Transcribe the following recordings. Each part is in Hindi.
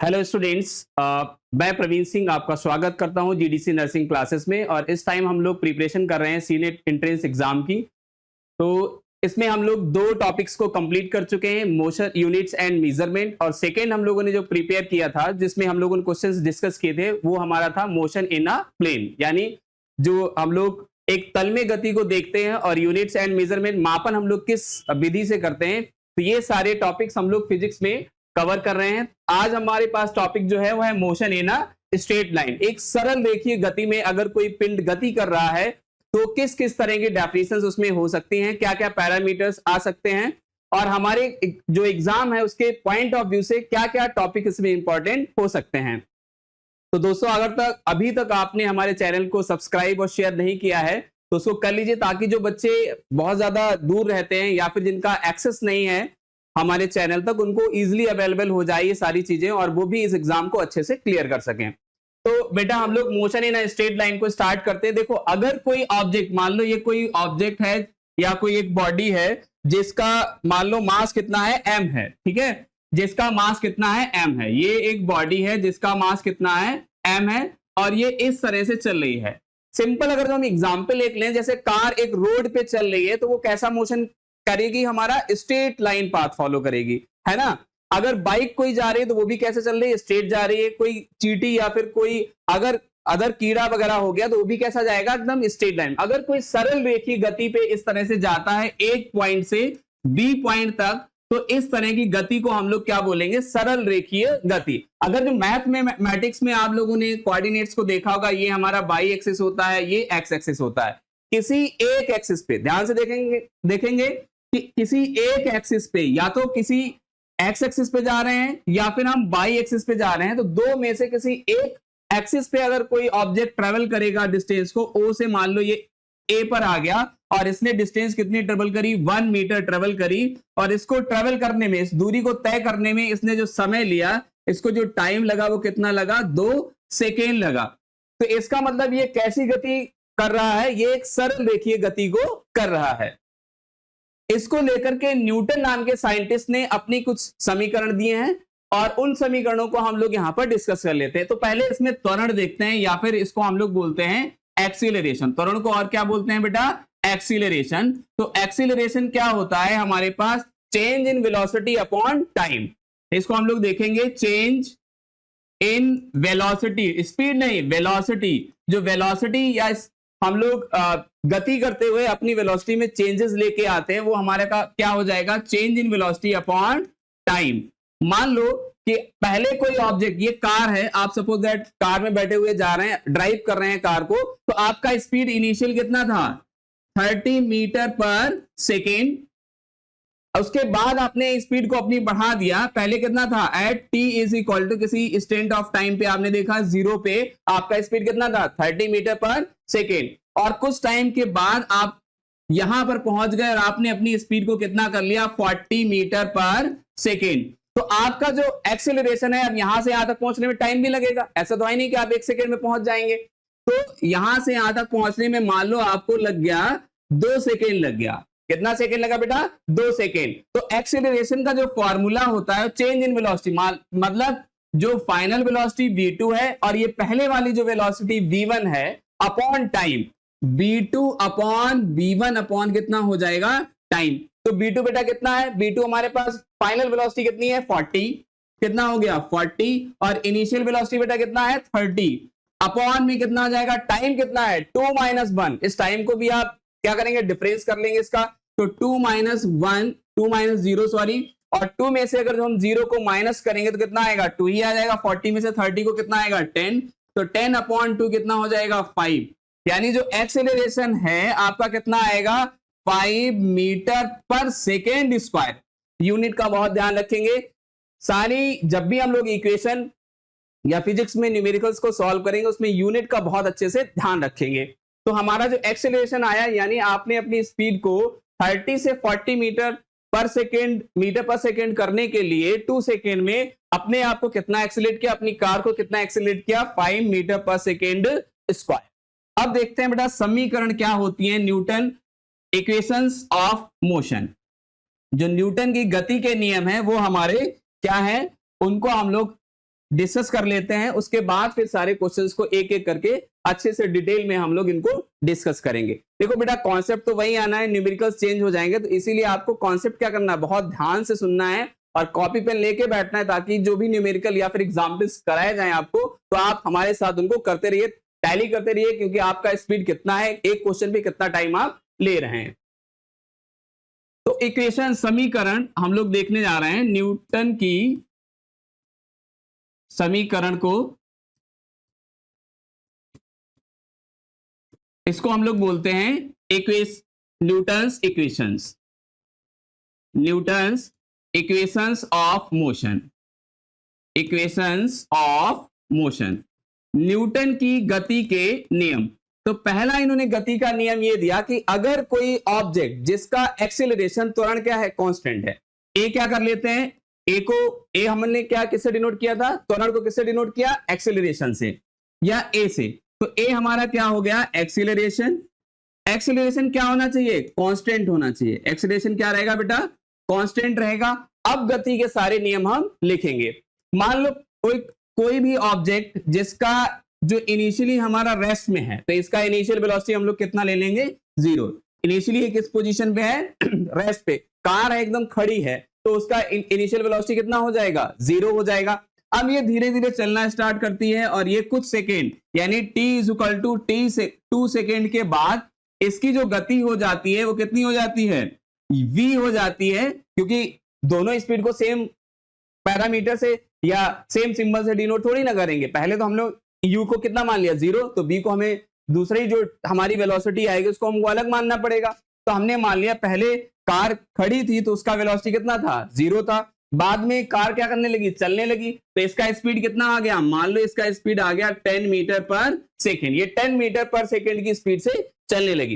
हेलो स्टूडेंट्स, मैं प्रवीण सिंह आपका स्वागत करता हूं जीडीसी नर्सिंग क्लासेस में। और इस टाइम हम लोग प्रिपरेशन कर रहे हैं सीनेट एंट्रेंस एग्जाम की। तो इसमें हम लोग दो टॉपिक्स को कंप्लीट कर चुके हैं, मोशन यूनिट्स एंड मेजरमेंट। और सेकेंड हम लोगों ने जो प्रिपेयर किया था जिसमें हम लोगों ने क्वेश्चंस डिस्कस किए थे वो हमारा था मोशन इन अ प्लेन, यानी जो हम लोग एक तल में गति को देखते हैं और यूनिट्स एंड मेजरमेंट मापन हम लोग किस विधि से करते हैं। तो ये सारे टॉपिक्स हम लोग फिजिक्स में कवर कर रहे हैं। आज हमारे पास टॉपिक जो है वो है motion in a straight line. एक सरल रेखीय गति में अगर कोई पिंड गति कर रहा है तो किस किस तरह की डेफिनेशंस उसमें हो सकती हैं, क्या क्या पैरामीटर्स आ सकते हैं, और हमारे जो एग्जाम है उसके पॉइंट ऑफ व्यू से क्या क्या टॉपिक इसमें इंपॉर्टेंट हो सकते हैं। तो दोस्तों, अगर अभी तक आपने हमारे चैनल को सब्सक्राइब और शेयर नहीं किया है तो उसको कर लीजिए, ताकि जो बच्चे बहुत ज्यादा दूर रहते हैं या फिर जिनका एक्सेस नहीं है हमारे चैनल तक, उनको इजीली अवेलेबल हो जाए ये सारी चीजें और वो भी इस एग्जाम को अच्छे से क्लियर कर सकें। तो बेटा हम लोग motion in a straight line को स्टार्ट करते हैं। देखो, अगर कोई ऑब्जेक्ट, मान लो ये कोई ऑब्जेक्ट है या कोई एक बॉडी है जिसका मान लो मास कितना है, m है, ठीक है, जिसका मास कितना है, m है। ये एक बॉडी है जिसका मास कितना है, m है, और ये इस तरह से चल रही है। सिंपल अगर हम एग्जाम्पल एक लें, जैसे कार एक रोड पे चल रही है तो वो कैसा मोशन करेगी, हमारा स्ट्रेट लाइन पाथ फॉलो करेगी, है ना। अगर बाइक कोई जा रही है तो वो भी कैसे चल रही है, स्ट्रेट जा रही है। कोई चींटी या फिर कोई अगर अदर कीड़ा वगैरह हो गया तो वो भी कैसा जाएगा, एकदम स्ट्रेट लाइन। अगर कोई सरल रेखीय गति पे इस तरह से जाता है एक पॉइंट से बी पॉइंट तक, तो इस तरह की गति को हम लोग क्या बोलेंगे, सरल रेखीय गति। अगर जो मैथमेटिक्स में आप लोगों ने कोऑर्डिनेट्स को देखा होगा, ये हमारा वाई एक्सिस होता है, ये एक्स एक्सिस होता है। किसी एक एक्सिस पे ध्यान से देखेंगे कि किसी एक एक्सिस पे या तो किसी एक्स एक्सिस पे जा रहे हैं या फिर हम वाई एक्सिस पे जा रहे हैं, तो दो में से किसी एक एक्सिस पे अगर कोई ऑब्जेक्ट ट्रेवल करेगा डिस्टेंस को, ओ से मान लो ये ए पर आ गया और इसने डिस्टेंस कितनी ट्रेवल करी, 1 मीटर ट्रेवल करी, और इसको ट्रेवल करने में, इस दूरी को तय करने में इसने जो समय लिया, इसको जो टाइम लगा वो कितना लगा, 2 सेकेंड लगा। तो इसका मतलब ये कैसी गति कर रहा है, ये एक सरल रेखीय गति को कर रहा है। इसको लेकर के न्यूटन नाम के साइंटिस्ट ने अपनी कुछ समीकरण दिए हैं और उन समीकरणों को हम लोग यहां पर डिस्कस कर लेते हैं। तो पहले इसमें त्वरण देखते हैं, या फिर इसको हम लोग बोलते हैं एक्सीलरेशन। त्वरण को और क्या बोलते हैं बेटा, एक्सीलरेशन। तो एक्सीलरेशन क्या होता है, हमारे पास change in velocity upon time. इसको हम लोग देखेंगे, चेंज इन वेलोसिटी, स्पीड नहीं, वेलोसिटी। जो वेलोसिटी या हम लोग गति करते हुए अपनी वेलोसिटी में चेंजेस लेके आते हैं, वो हमारे का क्या हो जाएगा, change in velocity upon time. मान लो कि पहले कोई ऑब्जेक्ट, ये कार है, आप सपोज दैट कार में बैठे हुए जा रहे हैं, ड्राइव कर रहे हैं कार को, तो आपका स्पीड इनिशियल कितना था, 30 मीटर पर सेकेंड। उसके बाद आपने स्पीड को अपनी बढ़ा दिया, पहले कितना था, at t is equal to किसी इंस्टेंट ऑफ टाइम पे आपने देखा 0 पे आपका स्पीड कितना था, 30 मीटर पर सेकेंड। और कुछ टाइम के बाद आप यहां पर पहुंच गए और आपने अपनी स्पीड को कितना कर लिया, 40 मीटर पर सेकेंड। तो आपका जो एक्सेलरेशन है, अब यहां से यहां तक पहुंचने में टाइम भी लगेगा, ऐसा तो है नहीं कि आप 1 सेकेंड में पहुंच जाएंगे। तो यहां से यहां तक पहुंचने में मान लो आपको लग गया 2 सेकेंड लग गया। कितना सेकेंड लगा बेटा, 2 सेकेंड। तो एक्सेलरेशन का जो फॉर्मूला होता है चेंज इन वेलोसिटी, मतलब जो फाइनल वेलोसिटी v2 है और ये पहले वाली जो वेलोसिटी v1 है upon time, v2 upon v1 upon कितना हो जाएगा, टाइम। तो v2 बेटा कितना है, v2 हमारे पास फाइनल वेलोसिटी कितनी है, 40, कितना हो गया 40, और इनिशियल वेलोसिटी बेटा कितना है 30, अपॉन में कितना आ जाएगा, टाइम कितना है 2 - 1। इस टाइम को भी आप क्या करेंगे, डिफरेंस कर लेंगे इसका, तो 2 - 0 सॉरी, और 2 में से अगर हम 0 को माइनस करेंगे तो कितना आएगा, 2 ही आ जाएगा। 40 में से 30 को कितना आएगा, 10, तो 10 अपॉन 2 कितना हो जाएगा, 5। यानी जो एक्सेलरेशन है आपका कितना आएगा, 5 मीटर पर सेकेंड स्क्वायर। यूनिट का बहुत ध्यान रखेंगे, सारी जब भी हम लोग इक्वेशन या फिजिक्स में न्यूमेरिकल्स को सॉल्व करेंगे उसमें यूनिट का बहुत अच्छे से ध्यान रखेंगे। तो हमारा जो एक्सेलरेशन आया, यानी आपने अपनी स्पीड को 30 से 40 मीटर पर सेकेंड करने के लिए 2 सेकेंड में अपने आप को कितना एक्सेलरेट किया, अपनी कार को कितना एक्सेलरेट किया, 5 मीटर पर सेकेंड स्क्वायर। अब देखते हैं बेटा समीकरण क्या होती है, न्यूटन इक्वेशंस ऑफ मोशन। जो न्यूटन की गति के नियम है वो हमारे क्या है, उनको हम लोग डिस्कस कर लेते हैं, उसके बाद फिर सारे क्वेश्चंस को एक एक करके अच्छे से डिटेल में हम लोग इनको डिस्कस करेंगे। देखो बेटा कॉन्सेप्ट तो वही आना है, न्यूमेरिकल्स चेंज हो जाएंगे, तो इसीलिए आपको कॉन्सेप्ट क्या करना है, बहुत ध्यान से सुनना है और कॉपी पेन लेके बैठना है, ताकि जो भी न्यूमेरिकल या फिर एग्जाम्पल्स कराए जाए आपको, तो आप हमारे साथ उनको करते रहिए, टैली करते रहिए, क्योंकि आपका स्पीड कितना है, एक क्वेश्चन पे कितना टाइम आप ले रहे हैं। तो इक्वेशन समीकरण हम लोग देखने जा रहे हैं, न्यूटन की समीकरण को, इसको हम लोग बोलते हैं Newton's equations, Newton's equations of motion, equations of motion, Newton की गति के नियम। तो पहला इन्होंने गति का नियम ये दिया कि अगर कोई ऑब्जेक्ट जिसका एक्सेलरेशन त्वरण क्या है, कांस्टेंट है, ए क्या कर लेते हैं, ए हमने क्या किससे डिनोट किया था, त्वरण को किससे डिनोट किया, एक्सेलरेशन से या ए से। तो ए हमारा क्या हो गया, एक्सेलरेशन। एक्सेलरेशन क्या होना चाहिए, कांस्टेंट होना चाहिए। एक्सेलरेशन क्या रहेगा बेटा, कांस्टेंट रहेगा। अब गति के सारे नियम हम लिखेंगे। मान लो कोई भी ऑब्जेक्ट जिसका जो इनिशियली हमारा रेस्ट में है, तो इसका इनिशियल वेलोसिटी हम लोग कितना ले लेंगे, 0। इनिशियली किस पोजीशन पे है, रेस्ट पे। कार है एकदम खड़ी है, तो उसका इनिशियल वेलोसिटी कितना हो जाएगा, 0 हो जाएगा। अब ये धीरे धीरे चलना स्टार्ट करती है और ये कुछ सेकेंड यानी t इक्वल टू 2 सेकेंड के बाद इसकी जो गति हो जाती है वो कितनी हो जाती है, v हो जाती है, क्योंकि दोनों स्पीड को सेम पैरामीटर से या सेम सिंबल से डिनोट थोड़ी ना करेंगे। पहले तो हम लोग u को कितना मान लिया, 0, तो b को हमें दूसरी जो हमारी वेलोसिटी आएगी उसको हमको अलग मानना पड़ेगा। तो हमने मान लिया पहले कार खड़ी थी तो उसका वेलोसिटी कितना था, 0 था। बाद में कार क्या करने लगी, चलने लगी, तो इसका स्पीड कितना आ गया, मान लो इसका स्पीड आ गया 10 मीटर पर सेकेंड। ये 10 मीटर पर सेकेंड की स्पीड से चलने लगी।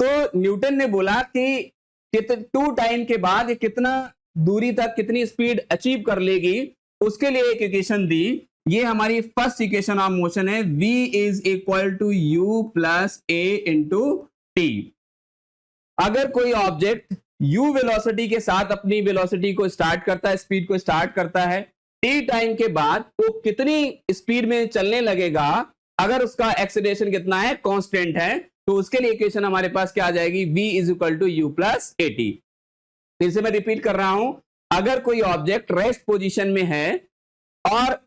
तो न्यूटन ने बोला कि 2 टाइम के बाद ये कितना दूरी तक कितनी स्पीड अचीव कर लेगी, उसके लिए एक इक्वेशन दी। ये हमारी फर्स्ट इक्वेशन ऑफ मोशन है, v is equal to u plus a into t. अगर कोई ऑब्जेक्ट u वेलोसिटी के साथ अपनी वेलोसिटी को स्टार्ट करता है, स्पीड को स्टार्ट करता है, t टाइम के बाद वो कितनी स्पीड में चलने लगेगा, अगर उसका एक्सेलरेशन कितना है, कांस्टेंट है, तो उसके लिए इक्वेशन हमारे पास क्या आ जाएगी, v is equal to u plus a t. फिर से मैं रिपीट कर रहा हूं, अगर कोई ऑब्जेक्ट रेस्ट पोजीशन में है और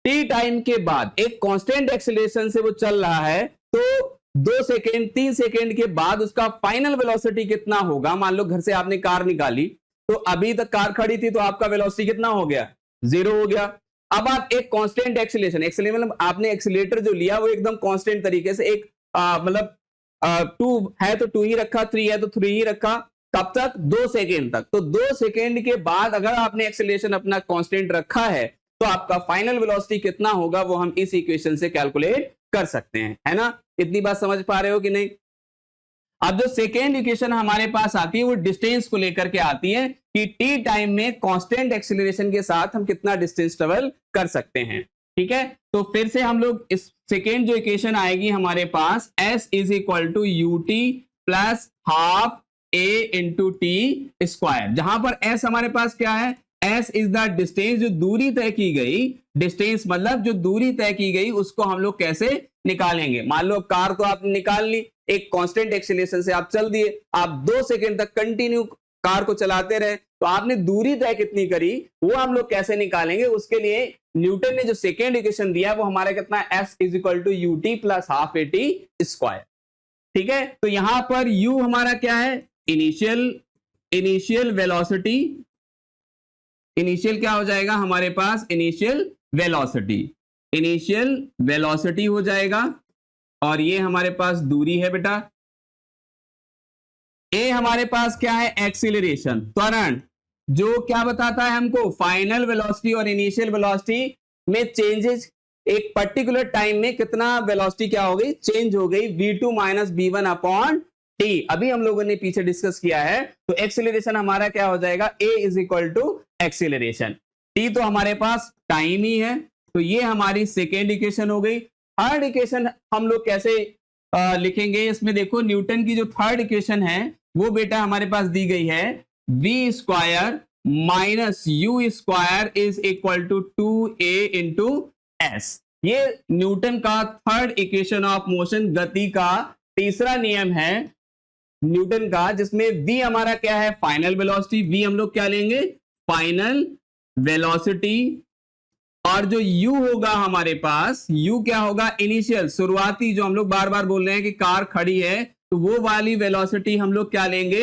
t टाइम के बाद एक कांस्टेंट एक्सेलरेशन से वो चल रहा है, तो 2 सेकेंड 3 सेकेंड के बाद उसका फाइनल वेलोसिटी कितना होगा। मान लो घर से आपने कार निकाली, तो अभी तक कार खड़ी थी, तो आपका वेलोसिटी कितना हो गया, 0 हो गया। अब आप एक कांस्टेंट एक्सेलरेशन मतलब आपने एक्सेलरेटर जो लिया वो एकदम कांस्टेंट तरीके से एक मतलब 2 है तो 2 ही रखा, 3 है तो 3 ही रखा, कब तक, 2 सेकेंड तक। तो 2 सेकेंड के बाद अगर आपने एक्सेलरेशन अपना कांस्टेंट रखा है, तो आपका फाइनल वेलोसिटी कितना होगा वो हम इस इक्वेशन से कैलकुलेट कर सकते हैं, है ना। इतनी बात समझ पा रहे हो कि नहीं। अब जो सेकेंड इक्वेशन हमारे पास आती है वो डिस्टेंस को लेकर के आती है कि t टाइम में कांस्टेंट एक्सेलरेशन के साथ हम कितना डिस्टेंस ट्रेवल कर सकते हैं, ठीक है। तो फिर से हम लोग इस सेकेंड जो इक्वेशन आएगी हमारे पास, s is equal to ut plus half a into t square, जहां पर s हमारे पास क्या है, s इज द डिस्टेंस, जो दूरी तय की गई, डिस्टेंस मतलब जो दूरी तय की गई उसको हम लोग कैसे निकालेंगे। मान लो कार तो आपने निकाल ली, एक कांस्टेंट एक्सेलरेशन से आप चल दिए, आप 2 सेकेंड तक कंटिन्यू कार को चलाते रहे, तो आपने दूरी तय कितनी करी वो हम लोग कैसे निकालेंगे। उसके लिए न्यूटन ने जो सेकेंड इक्वेशन दिया वो हमारा कितना है, s is equal to u t plus half a t square, ठीक है। तो यहां पर u हमारा क्या है, इनिशियल वेलोसिटी, इनिशियल क्या हो जाएगा हमारे पास, इनिशियल वेलोसिटी हो जाएगा, और ये हमारे पास दूरी है बेटा। ए हमारे पास क्या है, एक्सीलरेशन, त्वरण, जो क्या बताता है हमको, फाइनल वेलोसिटी और इनिशियल वेलोसिटी में चेंजेस, एक पर्टिकुलर टाइम में कितना वेलोसिटी क्या हो गई, चेंज हो गई, v2 minus v1 upon T. अभी हम लोगों ने पीछे डिस्कस किया है। तो एक्सीलरेशन हमारा क्या हो जाएगा, a is equal to acceleration, t तो हमारे पास टाइम ही है। तो ये हमारी सेकेंड इक्वेशन हो गई। थर्ड इक्वेशन हम लोग कैसे लिखेंगे, इसमें देखो न्यूटन की जो थर्ड इक्वेशन है वो बेटा हमारे पास दी गई है, v square minus u square is equal to 2a into s. ये न्यूटन का थर्ड इक्वेशन ऑफ मोशन, गति का तीसरा नियम है न्यूटन का, जिसमें v हमारा क्या है, फाइनल वेलोसिटी। v हम लोग क्या लेंगे, फाइनल वेलोसिटी। और जो u होगा हमारे पास, u क्या होगा, इनिशियल, शुरुआती, जो हम लोग बार बार बोल रहे हैं कि कार खड़ी है तो वो वाली वेलोसिटी हम लोग क्या लेंगे,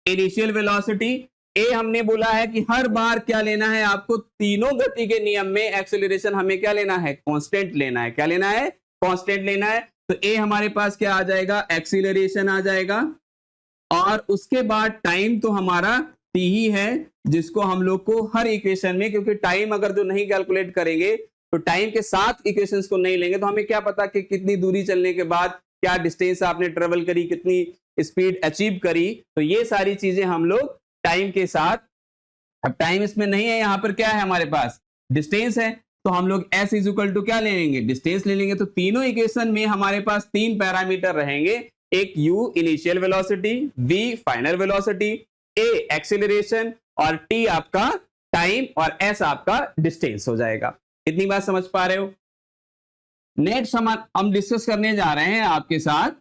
इनिशियल वेलोसिटी। ए हमने बोला है कि हर बार क्या लेना है आपको, तीनों गति के नियम में एक्सेलरेशन हमें क्या लेना है, कांस्टेंट लेना है। क्या लेना है, कांस्टेंट लेना है। तो ए हमारे पास क्या आ जाएगा, एक्सीलरेशन आ जाएगा। और उसके बाद टाइम तो हमारा t ही है, जिसको हम लोग को हर इक्वेशन में, क्योंकि टाइम अगर जो नहीं कैलकुलेट करेंगे तो टाइम के साथ इक्वेशंस को नहीं लेंगे तो हमें क्या पता कि कितनी दूरी चलने के बाद क्या डिस्टेंस आपने ट्रेवल करी, कितनी स्पीड अचीव करी। तो ये सारी चीजें हम लोग टाइम के साथ, अब टाइम इसमें नहीं है, यहां पर क्या है हमारे पास, डिस्टेंस है, तो हम लोग s इज इक्वल टू क्या ले लेंगे, डिस्टेंस ले लेंगे। तो तीनों इक्वेशन में हमारे पास तीन पैरामीटर रहेंगे, एक u initial velocity, v final velocity, a acceleration और t आपका टाइम और s आपका डिस्टेंस हो जाएगा। इतनी बात समझ पा रहे हो। नेक्स्ट हम डिस्कस करने जा रहे हैं आपके साथ,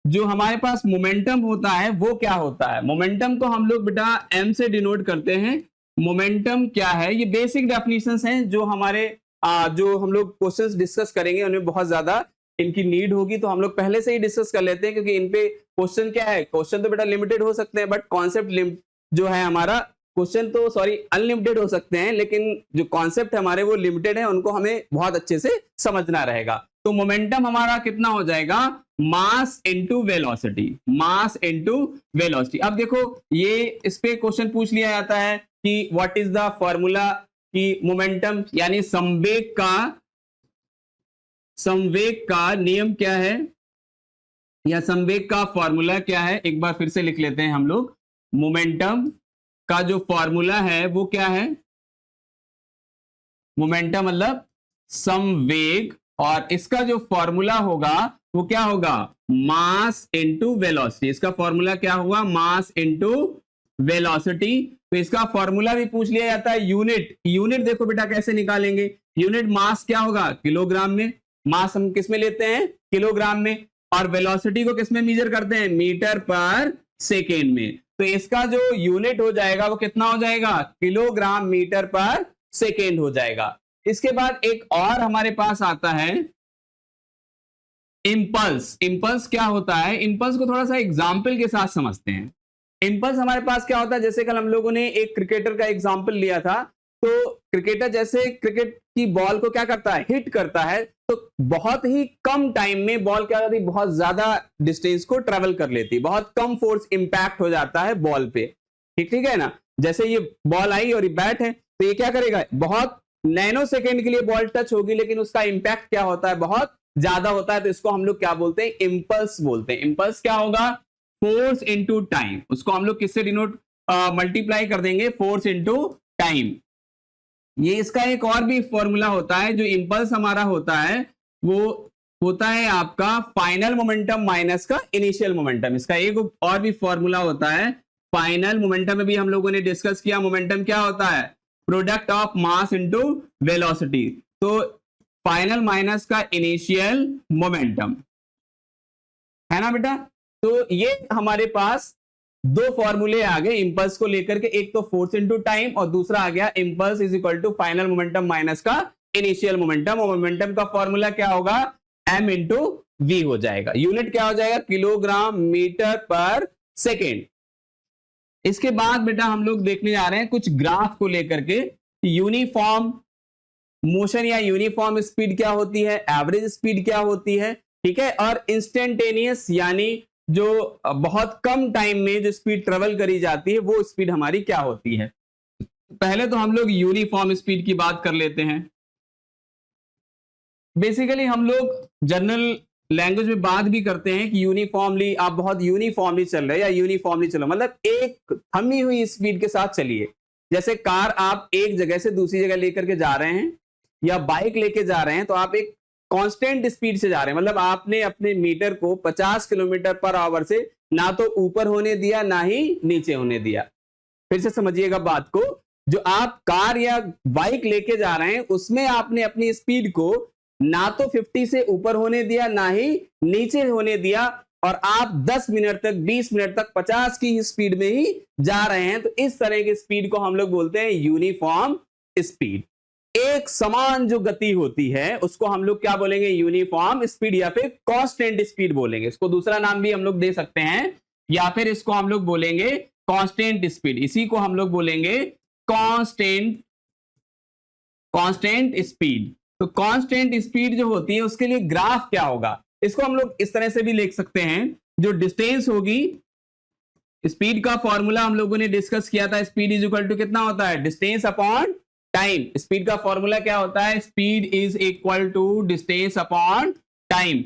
जो हमारे पास मोमेंटम होता है वो क्या होता है। मोमेंटम को हम लोग बेटा m से डिनोट करते हैं। मोमेंटम क्या है, ये बेसिक डेफिनेशंस हैं जो हमारे जो हम लोग क्वेश्चंस डिस्कस करेंगे उनमें बहुत ज्यादा इनकी नीड होगी, तो हम लोग पहले से ही डिस्कस कर लेते हैं, क्योंकि इन पे क्वेश्चन क्या है, क्वेश्चन तो बेटा लिमिटेड हो सकते हैं, बट कॉन्सेप्ट जो है हमारा, क्वेश्चन तो सॉरी अनलिमिटेड हो सकते हैं, लेकिन जो कॉन्सेप्ट हमारे वो लिमिटेड है, उनको हमें बहुत अच्छे से समझना रहेगा। तो मोमेंटम हमारा कितना हो जाएगा, mass into velocity, mass into velocity. अब देखो ये इस पे क्वेश्चन पूछ लिया जाता है कि व्हाट इज द फॉर्मूला, कि मोमेंटम यानी संवेग का नियम क्या है, या संवेग का फॉर्मूला क्या है। एक बार फिर से लिख लेते हैं हम लोग, मोमेंटम का जो फॉर्मूला है वो क्या है, मोमेंटम मतलब संवेग, और इसका जो फॉर्मूला होगा वो क्या होगा, मास इनटू वेलोसिटी। इसका फॉर्मूला क्या होगा, मास इनटू वेलोसिटी। तो इसका फॉर्मूला भी पूछ लिया जाता है। यूनिट देखो बेटा कैसे निकालेंगे, यूनिट मास क्या होगा, किलोग्राम में, मास हम किस में लेते हैं, किलोग्राम में, और वेलोसिटी को किस में मेजर करते हैं, मीटर पर सेकेंड में। तो इसका जो यूनिट हो जाएगा वो कितना हो जाएगा, किलोग्राम मीटर पर सेकेंड हो जाएगा। इसके बाद एक और हमारे पास आता है इंपल्स। इंपल्स क्या होता है, इंपल्स को थोड़ा सा एग्जाम्पल के साथ समझते हैं। इंपल्स हमारे पास क्या होता है, जैसे कल हम लोगों ने एक क्रिकेटर का एग्जाम्पल लिया था, तो क्रिकेटर जैसे क्रिकेट की बॉल को क्या करता है, हिट करता है, तो बहुत ही कम टाइम में बॉल क्या करती है, बहुत ज्यादा डिस्टेंस को ट्रेवल कर लेती है, बहुत कम फोर्स इंपैक्ट हो जाता है बॉल पे, ठीक है ना। जैसे ये बॉल आई और ये बैट है, तो ये क्या करेगा, बहुत नैनो सेकेंड के लिए बॉल टच होगी, लेकिन उसका इंपैक्ट क्या होता है, बहुत ज्यादा होता है। तो इसको हम लोग क्या बोलते हैं, इंपल्स बोलते हैं। इंपल्स क्या होगा, फोर्स इनटू टाइम। उसको हम लोग किससे डिनोट मल्टीप्लाई कर देंगे, फोर्स इनटू टाइम। ये इसका एक और भी फॉर्मूला होता है, जो इंपल्स हमारा होता है वो होता है आपका फाइनल मोमेंटम माइनस का इनिशियल मोमेंटम। इसका एक और भी फॉर्मूला होता है, फाइनल मोमेंटम में भी हम लोगों ने डिस्कस किया। मोमेंटम क्या होता है, product of mass into velocity. तो फाइनल माइनस का इनिशियल मोमेंटम, है ना बेटा। तो ये हमारे पास दो फॉर्मूले आ गए इंपल्स को लेकर के, एक तो फोर्स इनटू टाइम और दूसरा आ गया impulse is equal to final momentum minus का इनिशियल मोमेंटम। और मोमेंटम का फॉर्मूला क्या होगा, m इंटू वी हो जाएगा। यूनिट क्या हो जाएगा, किलोग्राम मीटर पर सेकेंड। इसके बाद बेटा हम लोग देखने जा रहे हैं कुछ ग्राफ को लेकर के, यूनिफॉर्म मोशन या यूनिफॉर्म स्पीड क्या होती है, एवरेज स्पीड क्या होती है, ठीक है, और इंस्टेंटेनियस यानी जो बहुत कम टाइम में जो स्पीड ट्रेवल करी जाती है वो स्पीड हमारी क्या होती है। पहले तो हम लोग यूनिफॉर्म स्पीड की बात कर लेते हैं। बेसिकली हम लोग जनरल लैंग्वेज में बात भी करते हैं कि यूनिफॉर्मली, आप बहुत यूनिफॉर्मली चल रहे हैं या यूनिफॉर्मली चलो, मतलब एक थमी हुई स्पीड के साथ चलिए। जैसे कार आप एक जगह से दूसरी जगह लेकर के जा रहे हैं या बाइक लेके जा रहे हैं, तो आप एक कांस्टेंट स्पीड से जा रहे हैं, मतलब आपने अपने मीटर को 50 किलोमीटर पर आवर से ना तो ऊपर होने दिया ना ही नीचे होने दिया। फिर से समझिएगा बात को, जो आप कार या बाइक लेके जा रहे हैं उसमें आपने अपनी स्पीड को ना तो 50 से ऊपर होने दिया ना ही नीचे होने दिया, और आप 10 मिनट तक 20 मिनट तक 50 की स्पीड में ही जा रहे हैं, तो इस तरह की स्पीड को हम लोग बोलते हैं यूनिफॉर्म स्पीड। एक समान जो गति होती है उसको हम लोग क्या बोलेंगे, यूनिफॉर्म स्पीड या फिर कांस्टेंट स्पीड बोलेंगे। इसको दूसरा नाम भी हम लोग दे सकते हैं, या फिर इसको हम लोग बोलेंगे कांस्टेंट स्पीड। इसी को हम लोग बोलेंगे कांस्टेंट स्पीड। तो कांस्टेंट स्पीड जो होती है उसके लिए ग्राफ क्या होगा, इसको हम लोग इस तरह से भी लिख सकते हैं। जो डिस्टेंस होगी, स्पीड का फॉर्मूला हम लोगों ने डिस्कस किया था, स्पीड इज इक्वल टू कितना होता है, डिस्टेंस अपॉन टाइम। स्पीड का फॉर्मूला क्या होता है, speed is equal to distance upon time.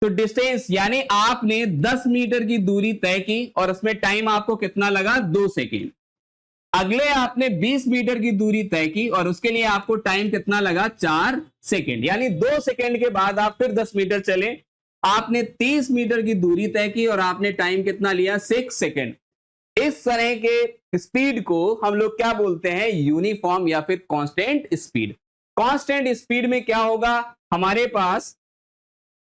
तो डिस्टेंस यानी आपने 10 मीटर की दूरी तय की और उसमें टाइम आपको कितना लगा, 2 सेकेंड। अगले आपने 20 मीटर की दूरी तय की और उसके लिए आपको टाइम कितना लगा, 4 सेकेंड। यानी 2 सेकेंड के बाद आप फिर 10 मीटर चले, आपने 30 मीटर की दूरी तय की और आपने टाइम कितना लिया, 6 सेकेंड। इस तरह के स्पीड को हम लोग क्या बोलते हैं, यूनिफॉर्म या फिर कांस्टेंट स्पीड। कांस्टेंट स्पीड में क्या होगा, हमारे पास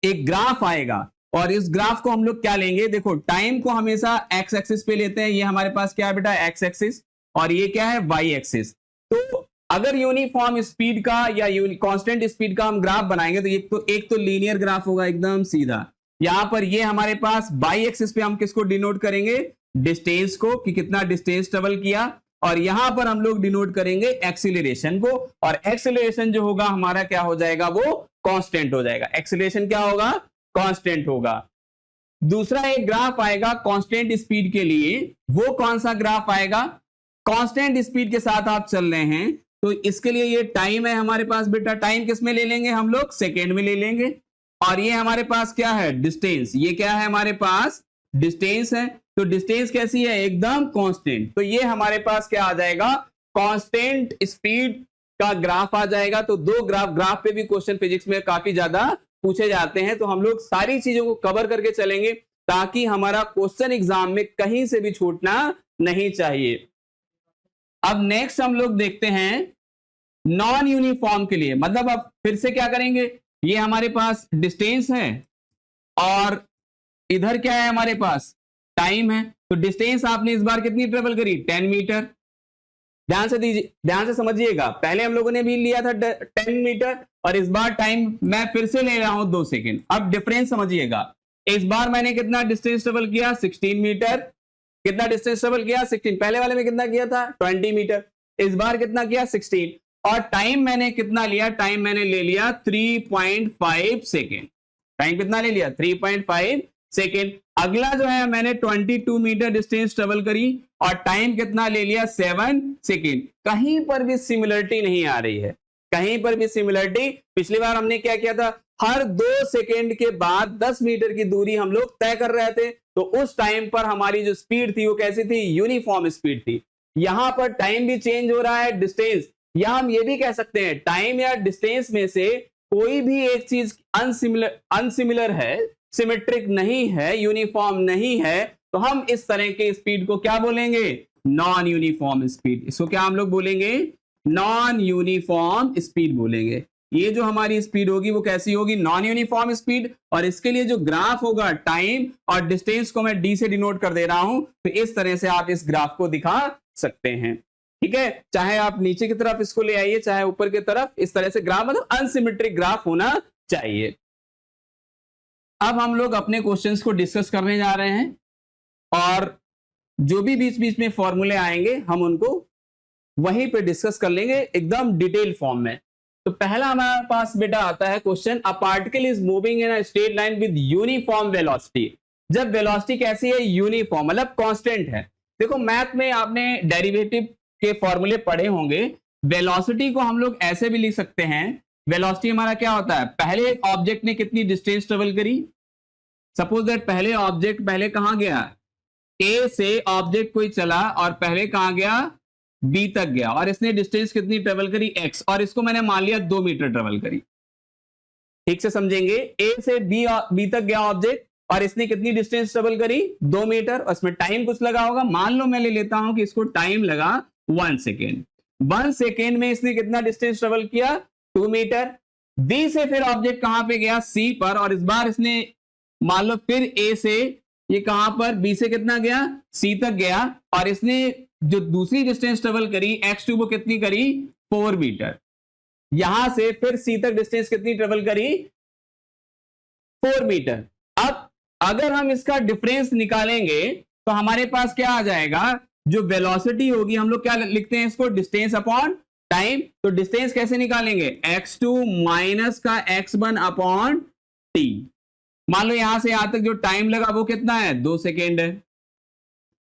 एक ग्राफ आएगा और इस ग्राफ को हम लोग क्या लेंगे, देखो टाइम को हमेशा एक्स एक्सिस पे लेते हैं। ये हमारे पास क्या है बेटा, एक्स एक्सिस, और ये क्या है, वाई एक्सिस। तो अगर यूनिफॉर्म स्पीड का या कांस्टेंट स्पीड का हम ग्राफ बनाएंगे तो एक तो लीनियर ग्राफ होगा एकदम सीधा। यहां पर ये हमारे पास वाई एक्सिस पे हम किसको डिनोट करेंगे, डिस्टेंस को, कि कितना डिस्टेंस ट्रेवल किया, और यहां पर हम लोग डिनोट करेंगे एक्सीलरेशन को, और एक्सीलरेशन जो होगा हमारा क्या हो जाएगा, वो कांस्टेंट हो जाएगा। एक्सीलरेशन क्या होगा, कांस्टेंट होगा। दूसरा एक ग्राफ आएगा कांस्टेंट स्पीड के लिए, वो कौन सा ग्राफ आएगा, कांस्टेंट स्पीड के साथ आप चल रहे हैं तो इसके लिए ये टाइम है हमारे पास बेटा, टाइम किस में ले लेंगे हम लोग, सेकेंड में ले लेंगे। और ये हमारे पास क्या है, डिस्टेंस, ये क्या है हमारे पास, डिस्टेंस है। तो डिस्टेंस कैसी है, एकदम कांस्टेंट। तो ये हमारे पास क्या आ जाएगा, कांस्टेंट स्पीड का ग्राफ आ जाएगा। तो दो ग्राफ पे भी क्वेश्चन फिजिक्स में काफी ज्यादा पूछे जाते हैं, तो हम लोग सारी चीजों को कवर करके चलेंगे ताकि हमारा क्वेश्चन एग्जाम में कहीं से भी छूटना नहीं चाहिए। अब नेक्स्ट हम लोग देखते हैं नॉन यूनिफॉर्म के लिए, मतलब अब फिर से क्या करेंगे, ये हमारे पास डिस्टेंस है और इधर क्या है हमारे पास, टाइम है। तो डिस्टेंस आपने इस बार कितनी ट्रेवल करी, 10 मीटर। ध्यान से दीजिए, ध्यान से समझिएगा, पहले हम लोगों ने भी लिया था 10 मीटर और इस बार टाइम मैं फिर से ले रहा हूं 2 सेकेंड। अब डिफरेंस समझिएगा, इस बार मैंने कितना डिस्टेंस ट्रेवल किया, 16 मीटर। कितना डिस्टेंस ट्रेवल किया, 16। पहले वाले में कितना किया था, 20 मीटर। इस बार कितना किया, 16। और टाइम मैंने कितना लिया, टाइम मैंने ले लिया 3.5 सेकेंड। टाइम कितना ले लिया, 3.5 सेकेंड। अगला जो है मैंने 22 मीटर डिस्टेंस ट्रेवल करी और टाइम कितना ले लिया, 7 सेकेंड। कहीं पर भी सिमिलरिटी नहीं आ रही है, कहीं पर भी सिमिलरिटी। पिछली बार हमने क्या किया था, हर 2 सेकेंड के बाद 10 मीटर की दूरी हम लोग तय कर रहे थे, तो उस टाइम पर हमारी जो स्पीड थी वो कैसी थी, यूनिफॉर्म स्पीड थी। यहां पर टाइम भी चेंज हो रहा है, डिस्टेंस, या हम ये भी कह सकते हैं टाइम या डिस्टेंस में से कोई भी एक चीज अनसिमिलर है, सिमेट्रिक नहीं है, यूनिफॉर्म नहीं है, तो हम इस तरह के स्पीड को क्या बोलेंगे, नॉन यूनिफॉर्म स्पीड। इसको क्या हम लोग बोलेंगे, नॉन यूनिफॉर्म स्पीड बोलेंगे। ये जो हमारी स्पीड होगी वो कैसी होगी, नॉन यूनिफॉर्म स्पीड। और इसके लिए जो ग्राफ होगा, टाइम और डिस्टेंस को मैं डी से डिनोट कर दे रहा हूं, तो इस तरह से आप इस ग्राफ को दिखा सकते हैं। ठीक है, चाहे आप नीचे की तरफ इसको ले आइए चाहे ऊपर की तरफ, इस तरह से ग्राफ, मतलब अनसिमेट्रिक ग्राफ होना चाहिए। अब हम लोग अपने क्वेश्चंस को डिस्कस करने जा रहे हैं और जो भी बीच बीच में फॉर्मूले आएंगे हम उनको वहीं पे डिस्कस कर लेंगे एकदम डिटेल फॉर्म में। तो पहला हमारे पास बेटा आता है question, a particle is moving in a straight line with uniform velocity. जब वेलोसिटी कैसी है, यूनिफॉर्म, मतलब कांस्टेंट है। देखो मैथ में आपने डेरिवेटिव के फॉर्मूले पढ़े होंगे। वेलोसिटी को हम लोग ऐसे भी लिख सकते हैं, वेलोसिटी हमारा क्या होता है, पहले एक ऑब्जेक्ट ने कितनी डिस्टेंस ट्रेवल करी। सपोज दैट पहले ऑब्जेक्ट पहले कहां गया, ए से ऑब्जेक्ट कोई चला और पहले कहां गया, बी तक गया, और इसने डिस्टेंस कितनी ट्रेवल करी, एक्स, और इसको मैंने मान लिया 2 मीटर ट्रेवल करी। ठीक से समझेंगे, ए से बी तक गया ऑब्जेक्ट और इसने कितनी डिस्टेंस ट्रेवल करी, 2 मीटर, और इसमें टाइम कुछ लगा होगा। मान लो मैं ले लेता हूं कि इसको टाइम लगा 1 सेकेंड। 1 सेकेंड में इसने कितना डिस्टेंस ट्रेवल किया, 2 मीटर। बी से फिर ऑब्जेक्ट कहां पे गया, सी पर, और इस बार इसने मान लो फिर ए से ये कहां पर, बी से कितना गया, सी तक गया, और इसने जो दूसरी डिस्टेंस ट्रेवल करी x2 वो कितनी करी, 4 मीटर। यहां से फिर सी तक डिस्टेंस कितनी ट्रेवल करी, 4 मीटर। अब अगर हम इसका डिफरेंस निकालेंगे तो हमारे पास क्या आ जाएगा, जो वेलोसिटी होगी, हम लोग क्या लिखते हैं इसको, डिस्टेंस अपॉन टाइम। तो डिस्टेंस कैसे निकालेंगे, x2 माइनस का x1 अपॉन t। मान लो यहां से यहां तक जो टाइम लगा वो कितना है, 2 सेकेंड है।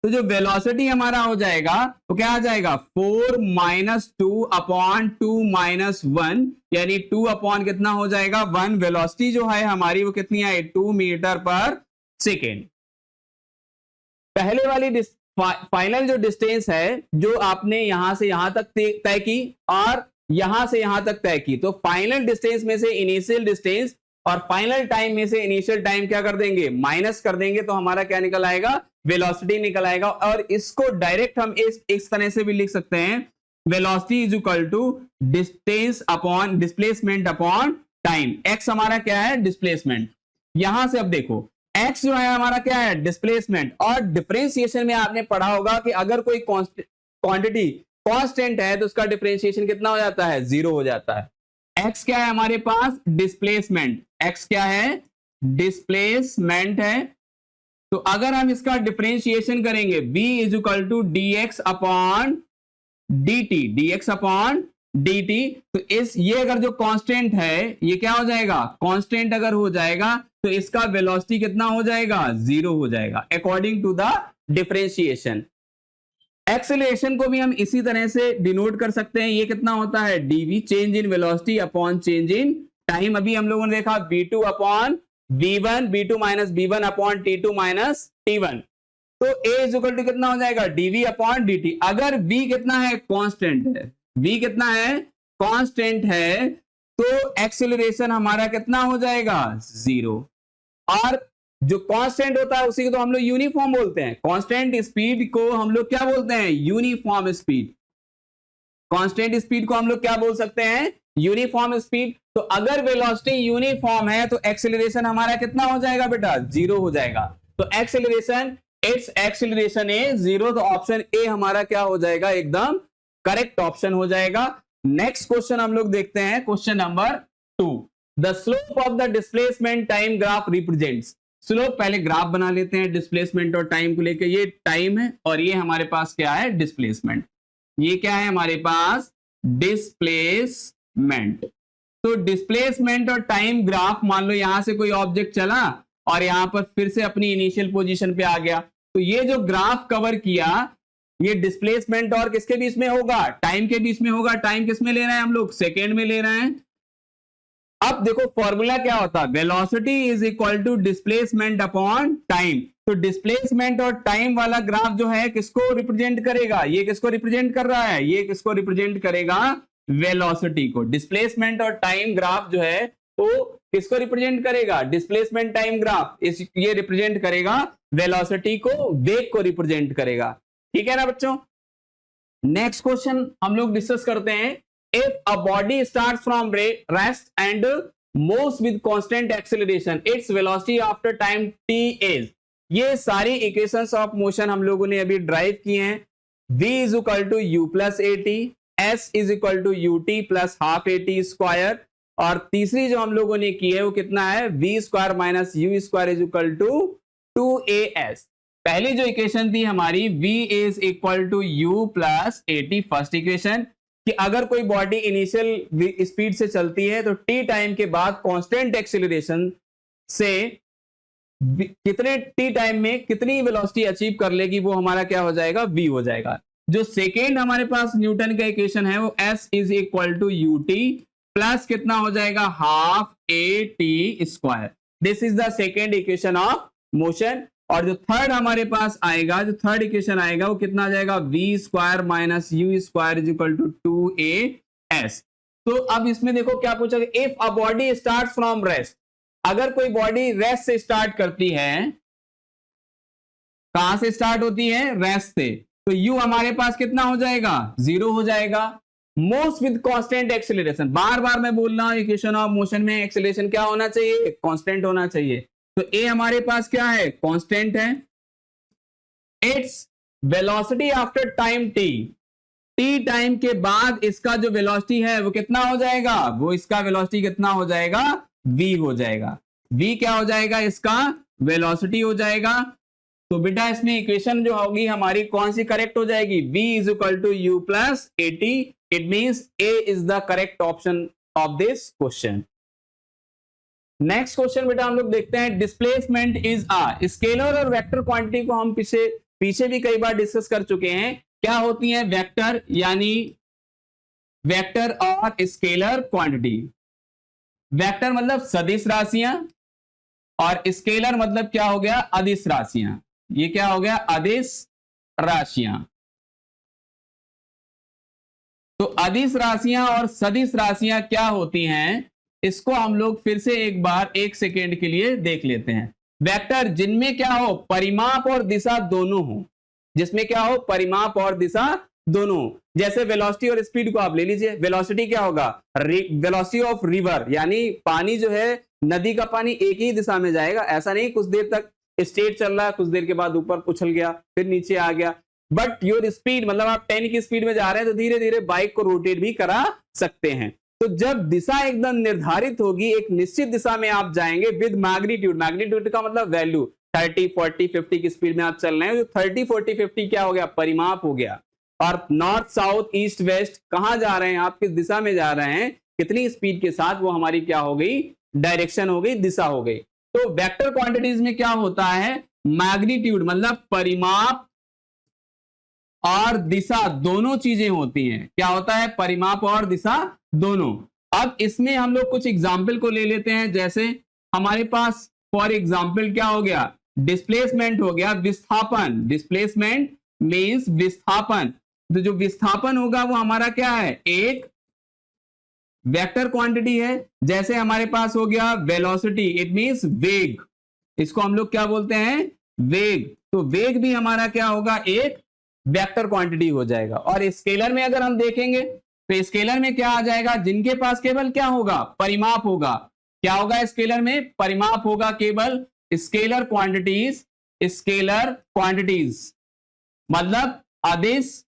तो जो वेलोसिटी हमारा हो जाएगा वो क्या आ जाएगा, 4 माइनस 2 अपॉन 2 माइनस 1, यानी 2 अपॉन कितना हो जाएगा, 1। वेलोसिटी जो है हमारी वो कितनी है, 2 मीटर पर सेकेंड। पहले वाली फाइनल जो डिस्टेंस है जो आपने यहां से यहां तक तय की और यहां से यहां तक तय की, तो फाइनल डिस्टेंस में से इनिशियल डिस्टेंस और फाइनल टाइम में से इनिशियल टाइम क्या कर देंगे, माइनस कर देंगे, तो हमारा क्या निकल आएगा, वेलोसिटी निकल आएगा। और इसको डायरेक्ट हम इस तरह से भी लिख सकते हैं, velocity is equal to distance upon displacement upon time. X हमारा क्या है, डिस्प्लेसमेंट। यहां से अब देखो x जो है हमारा क्या है, डिस्प्लेसमेंट। और डिफरेंशिएशन में आपने पढ़ा होगा कि अगर कोई क्वांटिटी कांस्टेंट है तो उसका डिफरेंशिएशन कितना हो जाता है, 0 हो जाता है। x क्या है हमारे पास, डिस्प्लेसमेंट। x क्या है, डिस्प्लेसमेंट है। तो अगर हम इसका डिफरेंशिएशन करेंगे, v is equal to dx upon dt, dx upon dt, तो ये अगर जो कांस्टेंट है ये क्या हो जाएगा, कांस्टेंट अगर हो जाएगा तो इसका वेलोसिटी कितना हो जाएगा, 0 हो जाएगा, according to the differentiation. Acceleration को भी हम इसी तरह से डिनोट कर सकते हैं, ये कितना होता है, dv, change in velocity upon change in time. अभी हम लोगों ने देखा v2 upon v1, v2 minus v1 upon t2 minus t1। तो a इज इक्वल टू कितना हो जाएगा, dv अपॉन dt। अगर v कितना है, कांस्टेंट है, v कितना है, कांस्टेंट है, तो एक्सेलरेशन हमारा कितना हो जाएगा, 0। और जो कांस्टेंट होता है उसी को तो हम लोग यूनिफॉर्म बोलते हैं। कांस्टेंट स्पीड को हम लोग क्या बोलते हैं, यूनिफॉर्म स्पीड। कांस्टेंट स्पीड को हम लोग क्या बोल सकते हैं, यूनिफॉर्म स्पीड। तो अगर वेलोसिटी यूनिफॉर्म है तो एक्सेलरेशन हमारा कितना हो जाएगा बेटा, 0 हो जाएगा। तो एक्सेलरेशन, इट्स एक्सेलरेशन इज 0। तो ऑप्शन ए हमारा क्या हो जाएगा, एकदम करेक्ट ऑप्शन हो जाएगा। नेक्स्ट क्वेश्चन हम लोग देखते हैं, question number 2। The slope of the displacement time graph represents. Slope, पहले ग्राफ बना लेते हैं डिस्प्लेसमेंट और टाइम को लेकर। ये टाइम है और ये हमारे पास क्या है, डिस्प्लेसमेंट। ये क्या है हमारे पास, डिस्प्लेसमेंट। तो डिस्प्लेसमेंट और टाइम ग्राफ, मान लो यहां से कोई ऑब्जेक्ट चला और यहां पर फिर से अपनी इनिशियल पोजीशन पे आ गया, तो ये जो ग्राफ कवर किया ये डिस्प्लेसमेंट और किसके बीच में होगा, टाइम के बीच में होगा। टाइम किस में ले रहे हैं हम लोग, सेकेंड में ले रहे हैं। अब देखो फॉर्मूला क्या होता है, velocity is equal to displacement upon time. तो डिस्प्लेसमेंट और टाइम वाला ग्राफ जो है किसको रिप्रेजेंट करेगा, ये किसको रिप्रेजेंट कर रहा है, ये किसको रिप्रेजेंट करेगा, वेलोसिटी को। डिस्प्लेसमेंट और टाइम ग्राफ जो है वो किसको रिप्रेजेंट करेगा, डिस्प्लेसमेंट टाइम ग्राफ ये रिप्रेजेंट करेगा वेलोसिटी को, वेग को रिप्रेजेंट करेगा। ठीक है ना बच्चों। नेक्स्ट क्वेश्चन हम लोग डिस्कस करते हैं। If a body starts from rest and moves with constant acceleration, its velocity after time t is। ये सारी इक्वेशंस ऑफ मोशन हम लोगों ने अभी ड्राइव किए हैं। v is equal to u plus a t, s is equal to u t plus half a t square, और तीसरी जो हम लोगों ने की है वो कितना है, v square minus u square is equal to 2as। पहली जो इक्वेशन थी हमारी v is equal to u plus a t, first equation, कि अगर कोई बॉडी इनिशियल स्पीड से चलती है तो टी टाइम के बाद कांस्टेंट एक्सेलरेशन से कितने टी टाइम में कितनी वेलोसिटी अचीव कर लेगी, वो हमारा क्या हो जाएगा, v हो जाएगा। जो सेकेंड हमारे पास न्यूटन का इक्वेशन है वो s is equal to u t plus कितना हो जाएगा, half a t square. This is the second equation of motion. और जो थर्ड हमारे पास आएगा, जो थर्ड इक्वेशन आएगा वो कितना आ जाएगा, v square minus u square is equal to 2as। तो अब इसमें देखो क्या पूछा, if a body start from rest, अगर कोई बॉडी रेस्ट से स्टार्ट करती है, कहां से स्टार्ट होती है, रेस्ट से, तो u हमारे पास कितना हो जाएगा, 0 हो जाएगा। मोस्ट विद कांस्टेंट एक्सेलरेशन, बार बार मैं बोल रहा हूं इक्वेशन ऑफ मोशन में एक्सेलरेशन क्या होना चाहिए, कांस्टेंट होना चाहिए। तो a हमारे पास क्या है, कांस्टेंट है। Its velocity after time t, t time के बाद इसका जो वेलोसिटी है वो कितना हो जाएगा, वो इसका वेलोसिटी कितना हो जाएगा, v हो जाएगा। v क्या हो जाएगा, इसका वेलोसिटी हो जाएगा। तो बेटा इसमें इक्वेशन जो होगी हमारी कौन सी करेक्ट हो जाएगी, v is equal to u plus a t. It means a is the correct option of this question. Next question बेटा हम लोग देखते हैं, डिस्प्लेसमेंट इज अ स्केलर और वेक्टर क्वांटिटी को हम पीछे भी कई बार डिस्कस कर चुके हैं। क्या होती है वेक्टर, यानी वेक्टर और स्केलर क्वांटिटी। वेक्टर मतलब सदिश राशियां और स्केलर मतलब क्या हो गया, अदिश राशियां। ये क्या हो गया, अदिश राशियां। तो अदिश राशियां और सदिश राशियां क्या होती हैं, इसको हम लोग फिर से एक बार 1 सेकेंड के लिए देख लेते हैं। वेक्टर जिनमें क्या हो, परिमाप और दिशा दोनों हो, जिसमें क्या हो, परिमाप और दिशा दोनों हो। जैसे वेलोसिटी और स्पीड को आप ले लीजिए, वेलोसिटी क्या होगा, वेलोसिटी ऑफ रिवर, यानी पानी जो है, नदी का पानी एक ही दिशा में जाएगा, ऐसा नहीं कुछ देर तक स्ट्रेट चल रहा है, कुछ देर के बाद ऊपर उछल गया, फिर नीचे आ गया। बट योर स्पीड मतलब आप 10 की स्पीड में जा रहे हैं तो धीरे धीरे बाइक को रोटेट भी करा सकते हैं। तो जब दिशा एकदम निर्धारित होगी, एक निश्चित दिशा में आप जाएंगे विद मैग्नीट्यूड, मैग्नीट्यूड का मतलब वैल्यू, 30, 40, 50 की स्पीड में आप चल रहे हैं, तो 30, 40, 50 क्या हो गया, परिमाप हो गया। और नॉर्थ, साउथ, ईस्ट, वेस्ट कहां जा रहे हैं आप, किस दिशा में जा रहे हैं, कितनी स्पीड के साथ, वो हमारी क्या हो गई, डायरेक्शन हो गई, दिशा हो गई। तो वेक्टर क्वांटिटीज में क्या होता है, मैग्नीट्यूड मतलब परिमाप और दिशा दोनों चीजें होती हैं। क्या होता है, परिमाप और दिशा दोनों। अब इसमें हम लोग कुछ एग्जाम्पल को ले लेते हैं। जैसे हमारे पास फॉर एग्जाम्पल क्या हो गया, डिस्प्लेसमेंट हो गया, विस्थापन। डिस्प्लेसमेंट मींस विस्थापन। तो जो विस्थापन होगा वो हमारा क्या है, एक वेक्टर क्वांटिटी है। जैसे हमारे पास हो गया वेलोसिटी, इट मींस वेग, इसको हम लोग क्या बोलते हैं, वेग। तो वेग भी हमारा क्या होगा, एक वेक्टर क्वांटिटी हो जाएगा। और स्केलर में अगर हम देखेंगे तो स्केलर में क्या आ जाएगा, जिनके पास केवल क्या होगा, परिमाप होगा। क्या होगा स्केलर में, परिमाप होगा केवल। स्केलर क्वांटिटीज, स्केलर क्वांटिटीज मतलब अदिश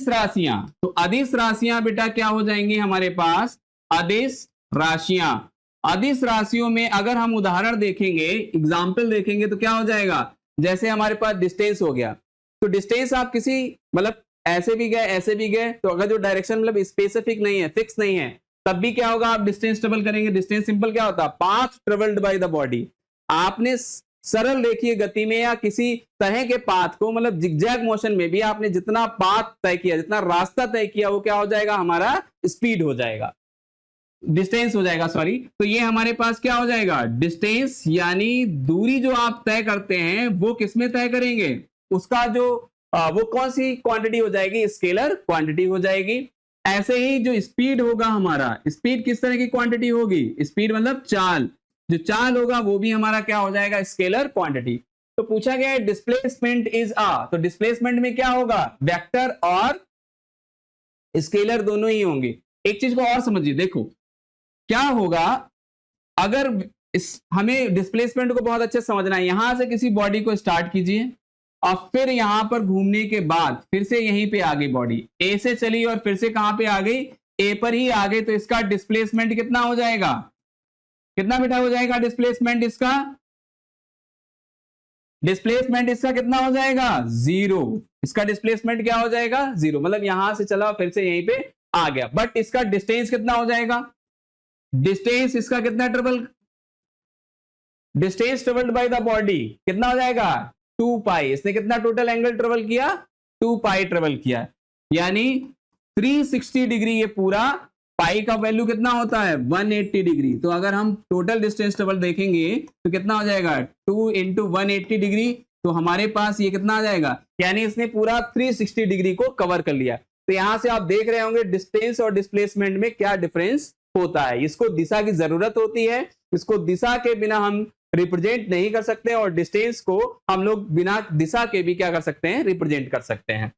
राशियां। तो अदिश राशियां बेटा क्या हो जाएंगी हमारे पास, अदिश राशियां। अदिश राशियों में अगर हम उदाहरण देखेंगे, एग्जाम्पल देखेंगे तो क्या हो जाएगा, जैसे हमारे पास डिस्टेंस हो गया। तो डिस्टेंस आप किसी मतलब ऐसे भी गए ऐसे भी गए, तो अगर जो डायरेक्शन मतलब स्पेसिफिक नहीं है, फिक्स नहीं है, तब भी क्या होगा, आप डिस्टेंस ट्रेवल करेंगे। डिस्टेंस सिंपल क्या होता है, path travelled by the body. आपने सरल रेखीय गति में या किसी तरह के पाथ को मतलब जिगजैग मोशन में भी आपने जितना पाथ तय किया, जितना रास्ता तय किया, वो क्या हो जाएगा, हमारा स्पीड हो जाएगा, डिस्टेंस हो जाएगा, सॉरी। तो ये हमारे पास क्या हो जाएगा, डिस्टेंस, यानी दूरी जो आप तय करते हैं वो किसमें तय करेंगे, उसका जो वो कौन सी क्वांटिटी हो जाएगी, स्केलर क्वांटिटी हो जाएगी। ऐसे ही जो स्पीड होगा हमारा, स्पीड किस तरह की क्वांटिटी होगी, स्पीड मतलब चाल, जो चाल होगा वो भी हमारा क्या हो जाएगा, स्केलर क्वांटिटी। तो पूछा गया है डिस्प्लेसमेंट इज अ, तो डिस्प्लेसमेंट में क्या होगा, वेक्टर और स्केलर दोनों ही होंगे। एक चीज को और समझिए, देखो क्या होगा अगर हमें डिस्प्लेसमेंट को बहुत अच्छे से समझना है। यहां से किसी बॉडी को स्टार्ट कीजिए और फिर यहां पर घूमने के बाद फिर से यहीं पे आ गई बॉडी, ए से चली और फिर से कहां पे आ गई, ए पर ही आ गई। तो इसका डिस्प्लेसमेंट कितना हो जाएगा, कितना बेटा हो जाएगा डिस्प्लेसमेंट इसका, डिस्प्लेसमेंट इसका कितना हो जाएगा, 0। इसका डिस्प्लेसमेंट क्या हो जाएगा, 0, मतलब यहां से चला फिर से यहीं पे आ गया। बट इसका डिस्टेंस कितना हो जाएगा, डिस्टेंस इसका कितना travel, distance travelled by the body कितना हो जाएगा, 2 पाई। इसने कितना टोटल एंगल ट्रेवल किया, 2 पाई ट्रेवल किया, यानी 360 डिग्री। ये पूरा पाई का वैल्यू कितना होता है, 180 डिग्री। तो अगर हम टोटल डिस्टेंस ट्रेवल देखेंगे तो कितना हो जाएगा, 2 × 180 डिग्री। तो हमारे पास ये कितना आ जाएगा, यानी इसने पूरा 360 डिग्री को कवर कर लिया। तो यहां से आप देख रहे होंगे डिस्टेंस और डिस्प्लेसमेंट में क्या डिफरेंस होता है। इसको दिशा की जरूरत होती है, इसको दिशा के बिना हम रिप्रेजेंट नहीं कर सकते और डिस्टेंस को हम लोग बिना दिशा के भी क्या कर सकते हैं, रिप्रेजेंट कर सकते हैं।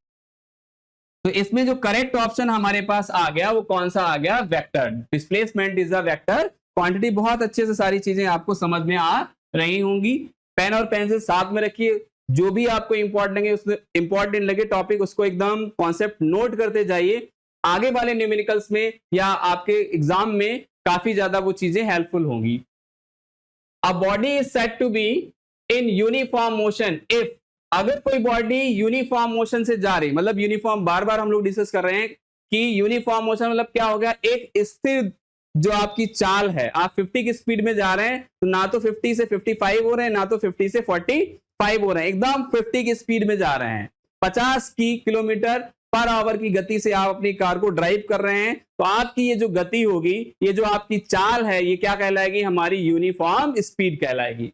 तो इसमें जो करेक्ट ऑप्शन हमारे पास आ गया वो कौन सा आ गया, vector. Displacement is a vector quantity. बहुत अच्छे से सारी चीजें आपको समझ में आ रही होंगी। पेन और पेंसिल साथ में रखिए, जो भी आपको इंपॉर्टेंट लगे टॉपिक उसको एकदम कॉन्सेप्ट नोट करते जाइए। आगे वाले न्यूमेरिकल्स में या आपके एग्जाम में काफी ज्यादा वो चीजें हेल्पफुल होंगी। A body is said to be in uniform motion if, अगर कोई बॉडी यूनिफॉर्म मोशन से जा रही, मतलब यूनिफॉर्म, बार बार हम लोग डिस्कस कर रहे हैं कि यूनिफॉर्म मोशन मतलब क्या हो गया, एक स्थिर जो आपकी चाल है, आप 50 की स्पीड में जा रहे हैं तो ना तो 50 से 55 हो रहे हैं, ना तो 50 से 45 हो रहे हैं, एकदम 50 की स्पीड में जा रहे हैं। 50 की किलोमीटर पर आवर की गति से आप अपनी कार को ड्राइव कर रहे हैं, तो आपकी ये जो गति होगी, ये जो आपकी चाल है, ये क्या कहलाएगी, हमारी यूनिफॉर्म स्पीड कहलाएगी।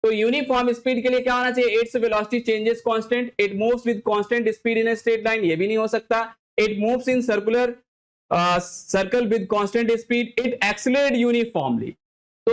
तो यूनिफॉर्म स्पीड के लिए क्या होना चाहिए, it's velocity changes constant, it moves with constant speed in a straight line, ये भी नहीं हो सकता। It moves in circular circle with constant speed, it accelerate uniformly. तो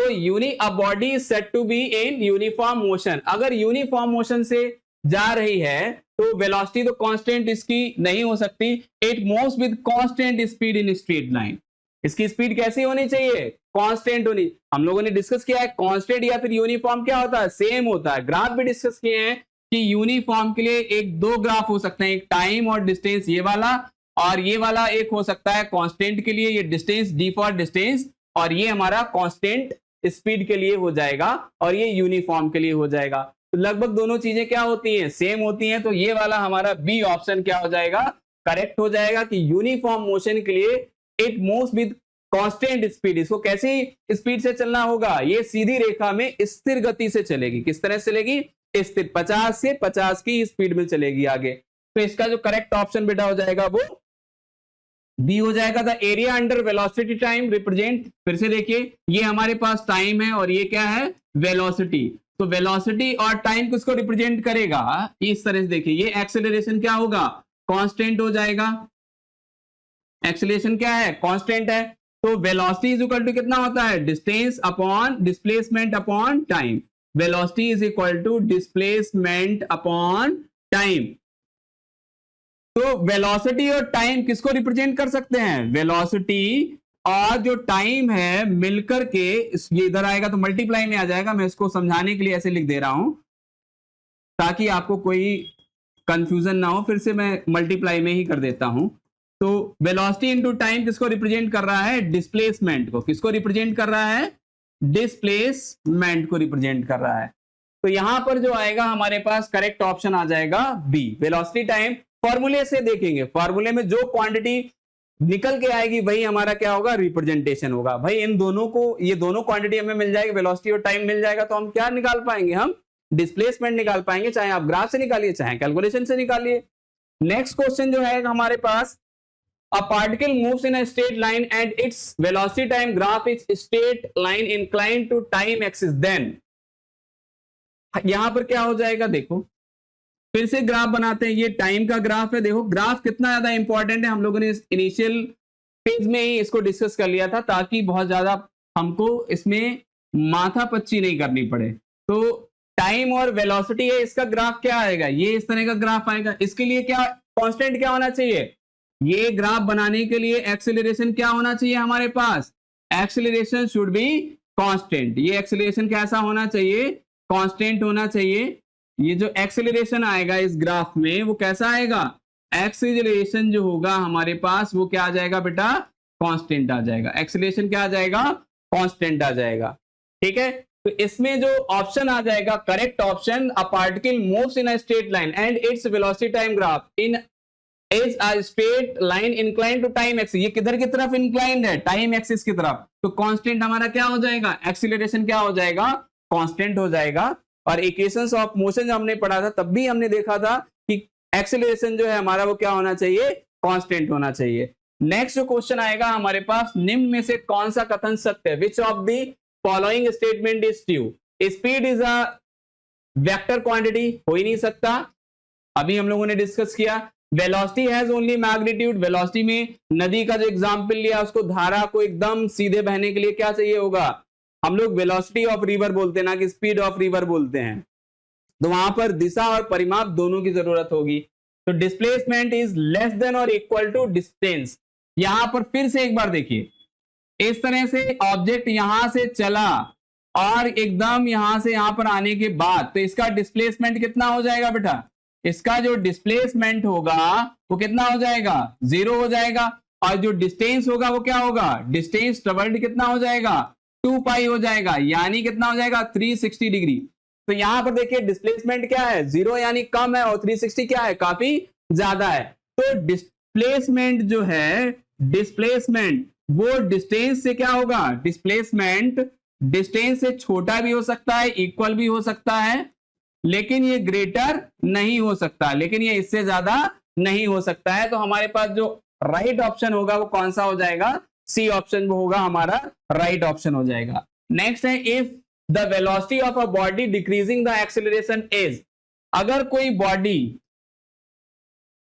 a body is said to be in uniform motion. अगर यूनिफॉर्म मोशन से जा रही है तो वेलोसिटी तो कांस्टेंट इसकी नहीं हो सकती। It moves with constant speed in straight line, इसकी स्पीड कैसी होनी चाहिए, कांस्टेंट होनी। हम लोगों ने डिस्कस किया है कांस्टेंट या फिर यूनिफॉर्म क्या होता है, सेम होता है। ग्राफ भी डिस्कस किए हैं कि यूनिफॉर्म के लिए एक दो ग्राफ हो सकते हैं, एक टाइम और डिस्टेंस ये वाला, और ये वाला एक हो सकता है कांस्टेंट के लिए, ये डिस्टेंस डी फॉर डिस्टेंस, और ये हमारा कांस्टेंट स्पीड के लिए हो जाएगा, और ये यूनिफॉर्म के लिए हो जाएगा। तो लगभग दोनों चीजें क्या होती हैं, सेम होती हैं। तो ये वाला हमारा बी ऑप्शन क्या हो जाएगा, करेक्ट हो जाएगा कि यूनिफॉर्म मोशन के लिए it moves with constant speed. इसको कैसी स्पीड से चलना होगा, ये सीधी रेखा में स्थिर गति से चलेगी। किस तरह से चलेगी, स्थिर, 50 से 50 की स्पीड में चलेगी आगे। तो इसका जो करेक्ट ऑप्शन बेटा हो जाएगा वो बी हो जाएगा। The area under velocity time represent, फिर से देखिए ये हमारे पास टाइम है और ये क्या है, वेलोसिटी। तो वेलोसिटी और टाइम किसको रिप्रेजेंट करेगा, इस तरह से देखिए, ये एक्सेलरेशन क्या होगा, कांस्टेंट हो जाएगा। एक्सेलरेशन क्या है, कांस्टेंट है। तो वेलोसिटी इज इक्वल टू कितना होता है, distance upon displacement upon time. Velocity is equal to displacement upon time. तो वेलोसिटी और टाइम किसको रिप्रेजेंट कर सकते हैं, वेलोसिटी और जो टाइम है मिलकर के, ये इधर आएगा तो मल्टीप्लाई में आ जाएगा। मैं इसको समझाने के लिए ऐसे लिख दे रहा हूं ताकि आपको कोई कंफ्यूजन ना हो, फिर से मैं मल्टीप्लाई में ही कर देता हूं। तो वेलोसिटी इनटू टाइम किसको रिप्रेजेंट कर रहा है, डिस्प्लेसमेंट को। किसको रिप्रेजेंट कर रहा है, डिस्प्लेसमेंट को रिप्रेजेंट कर रहा है। तो यहां पर जो आएगा हमारे पास करेक्ट ऑप्शन आ जाएगा बी, वेलोसिटी टाइम। फॉर्मूले से देखेंगे, फॉर्मूले में जो क्वांटिटी निकल के आएगी वही हमारा क्या होगा, रिप्रेजेंटेशन होगा। भाई इन दोनों को, ये दोनों क्वांटिटी हमें मिल जाएगी, वेलोसिटी और टाइम मिल जाएगा, तो हम क्या निकाल पाएंगे, हम डिस्प्लेसमेंट निकाल पाएंगे, चाहे आप ग्राफ से निकालिए चाहे कैलकुलेशन से निकालिए। नेक्स्ट क्वेश्चन जो है हमारे पास, a particle moves in a straight line and its velocity time graph is straight line inclined to time axis, then यहां पर क्या हो जाएगा, देखो फिर से ग्राफ बनाते हैं। ये टाइम का ग्राफ है, देखो ग्राफ कितना ज्यादा इंपॉर्टेंट है, हम लोगों ने इनिशियल पेज में ही इसको डिस्कस कर लिया था ताकि बहुत ज्यादा हमको इसमें माथा पच्ची नहीं करनी पड़े। तो टाइम और वेलोसिटी है, इसका ग्राफ क्या आएगा, ये इस तरह का ग्राफ आएगा। इसके लिए क्या कांस्टेंट क्या होना चाहिए, ये ग्राफ बनाने के लिए एक्सेलरेशन क्या होना चाहिए हमारे पास, एक्सेलरेशन शुड बी कांस्टेंट। ये एक्सेलरेशन कैसा होना चाहिए, कांस्टेंट होना चाहिए। ये जो एक्सेलरेशन आएगा इस ग्राफ में वो कैसा आएगा, एक्सेलरेशन जो होगा हमारे पास वो क्या आ जाएगा बेटा, कांस्टेंट आ जाएगा। एक्सेलरेशन क्या आ जाएगा, कांस्टेंट आ जाएगा। ठीक है, तो इसमें जो ऑप्शन आ जाएगा correct option, a particle moves in a straight line and its velocity time graph in is a straight line inclined to time axis. ये किधर की तरफ इंक्लाइंड है, टाइम एक्सिस की तरफ। तो कांस्टेंट हमारा क्या हो जाएगा, एक्सीलरेशन क्या हो जाएगा, कांस्टेंट हो जाएगा। और इक्वेशंस ऑफ मोशन जब हमने पढ़ा था तब भी हमने देखा था कि एक्सीलरेशन जो है हमारा वो क्या होना चाहिए, कांस्टेंट होना चाहिए। नेक्स्ट जो क्वेश्चन आएगा हमारे पास, निम्न में से कौन सा कथन सत्य है, विच of the following statement is true. Speed is a vector quantity, हो ही नहीं सकता, अभी हम लोगों ने डिस्कस किया। Velocity has only magnitude, velocity में नदी का जो एग्जांपल लिया उसको, धारा को एकदम सीधे बहने के लिए क्या चाहिए होगा, हम लोग वेलोसिटी ऑफ रिवर बोलते हैं ना कि स्पीड ऑफ रिवर बोलते हैं, तो वहां पर दिशा और परिमाप दोनों की जरूरत होगी। तो डिस्प्लेसमेंट इज लेस देन और इक्वल टू डिस्टेंस। यहां पर फिर से एक बार देखिए, इस तरह से ऑब्जेक्ट यहां से चला और एकदम यहां से यहां पर आने के बाद तो इसका डिस्प्लेसमेंट कितना हो जाएगा बेटा? इसका जो डिस्प्लेसमेंट होगा वो कितना हो जाएगा? 0 हो जाएगा। और जो डिस्टेंस होगा वो क्या होगा? डिस्टेंस डबल्ड कितना हो जाएगा? 2 पाई हो जाएगा, यानी कितना हो जाएगा? 360 डिग्री। तो यहां पर देखिए डिस्प्लेसमेंट क्या है? 0 यानी कम है और 360 क्या है? काफी ज्यादा है। तो डिस्प्लेसमेंट जो है, डिस्प्लेसमेंट वो डिस्टेंस से क्या होगा? डिस्प्लेसमेंट डिस्टेंस से छोटा भी हो सकता है, इक्वल भी हो सकता है, लेकिन ये ग्रेटर नहीं हो सकता, लेकिन ये इससे ज्यादा नहीं हो सकता है। तो हमारे पास जो राइट ऑप्शन होगा वो कौन सा हो जाएगा? सी ऑप्शन वो होगा हमारा राइट ऑप्शन हो जाएगा। नेक्स्ट है, if the velocity of a body decreasing the acceleration is, अगर कोई बॉडी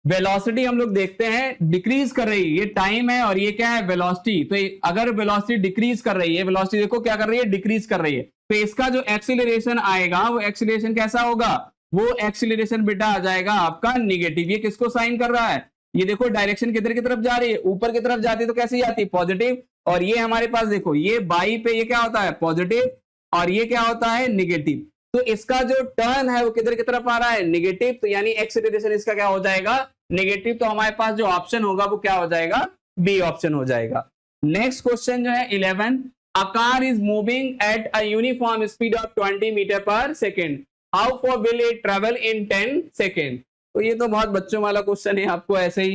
वेलोसिटी हम लोग देखते हैं डिक्रीज कर रही है, ये टाइम है और ये क्या है? वेलोसिटी। तो अगर वेलोसिटी डिक्रीज कर रही है, वेलोसिटी देखो क्या कर रही है? डिक्रीज कर रही है, तो इसका जो एक्सीलरेशन आएगा वो एक्सीलरेशन कैसा होगा? वो एक्सीलरेशन बेटा आ जाएगा आपका निगेटिव। ये किसको साइन कर रहा है? ये देखो डायरेक्शन किधर की तरफ जा रही है? ऊपर की तरफ जाती है, तो कैसी जाती है? पॉजिटिव। और ये हमारे पास देखो, ये बाई पे ये क्या होता है? पॉजिटिव, और ये क्या होता है? निगेटिव। तो इसका जो टर्न है वो किधर की तरफ आ रहा है? निगेटिव। तो यानी एक्सीलरेशन इसका क्या हो जाएगा? नेगेटिव। तो हमारे पास जो ऑप्शन होगा वो क्या हो जाएगा? बी ऑप्शन हो जाएगा। नेक्स्ट क्वेश्चन जो है 11, a car is moving at a uniform speed of 20 metre पर second, how far will it travel in 10 second? तो ये तो बहुत बच्चों वाला क्वेश्चन है, आपको ऐसे ही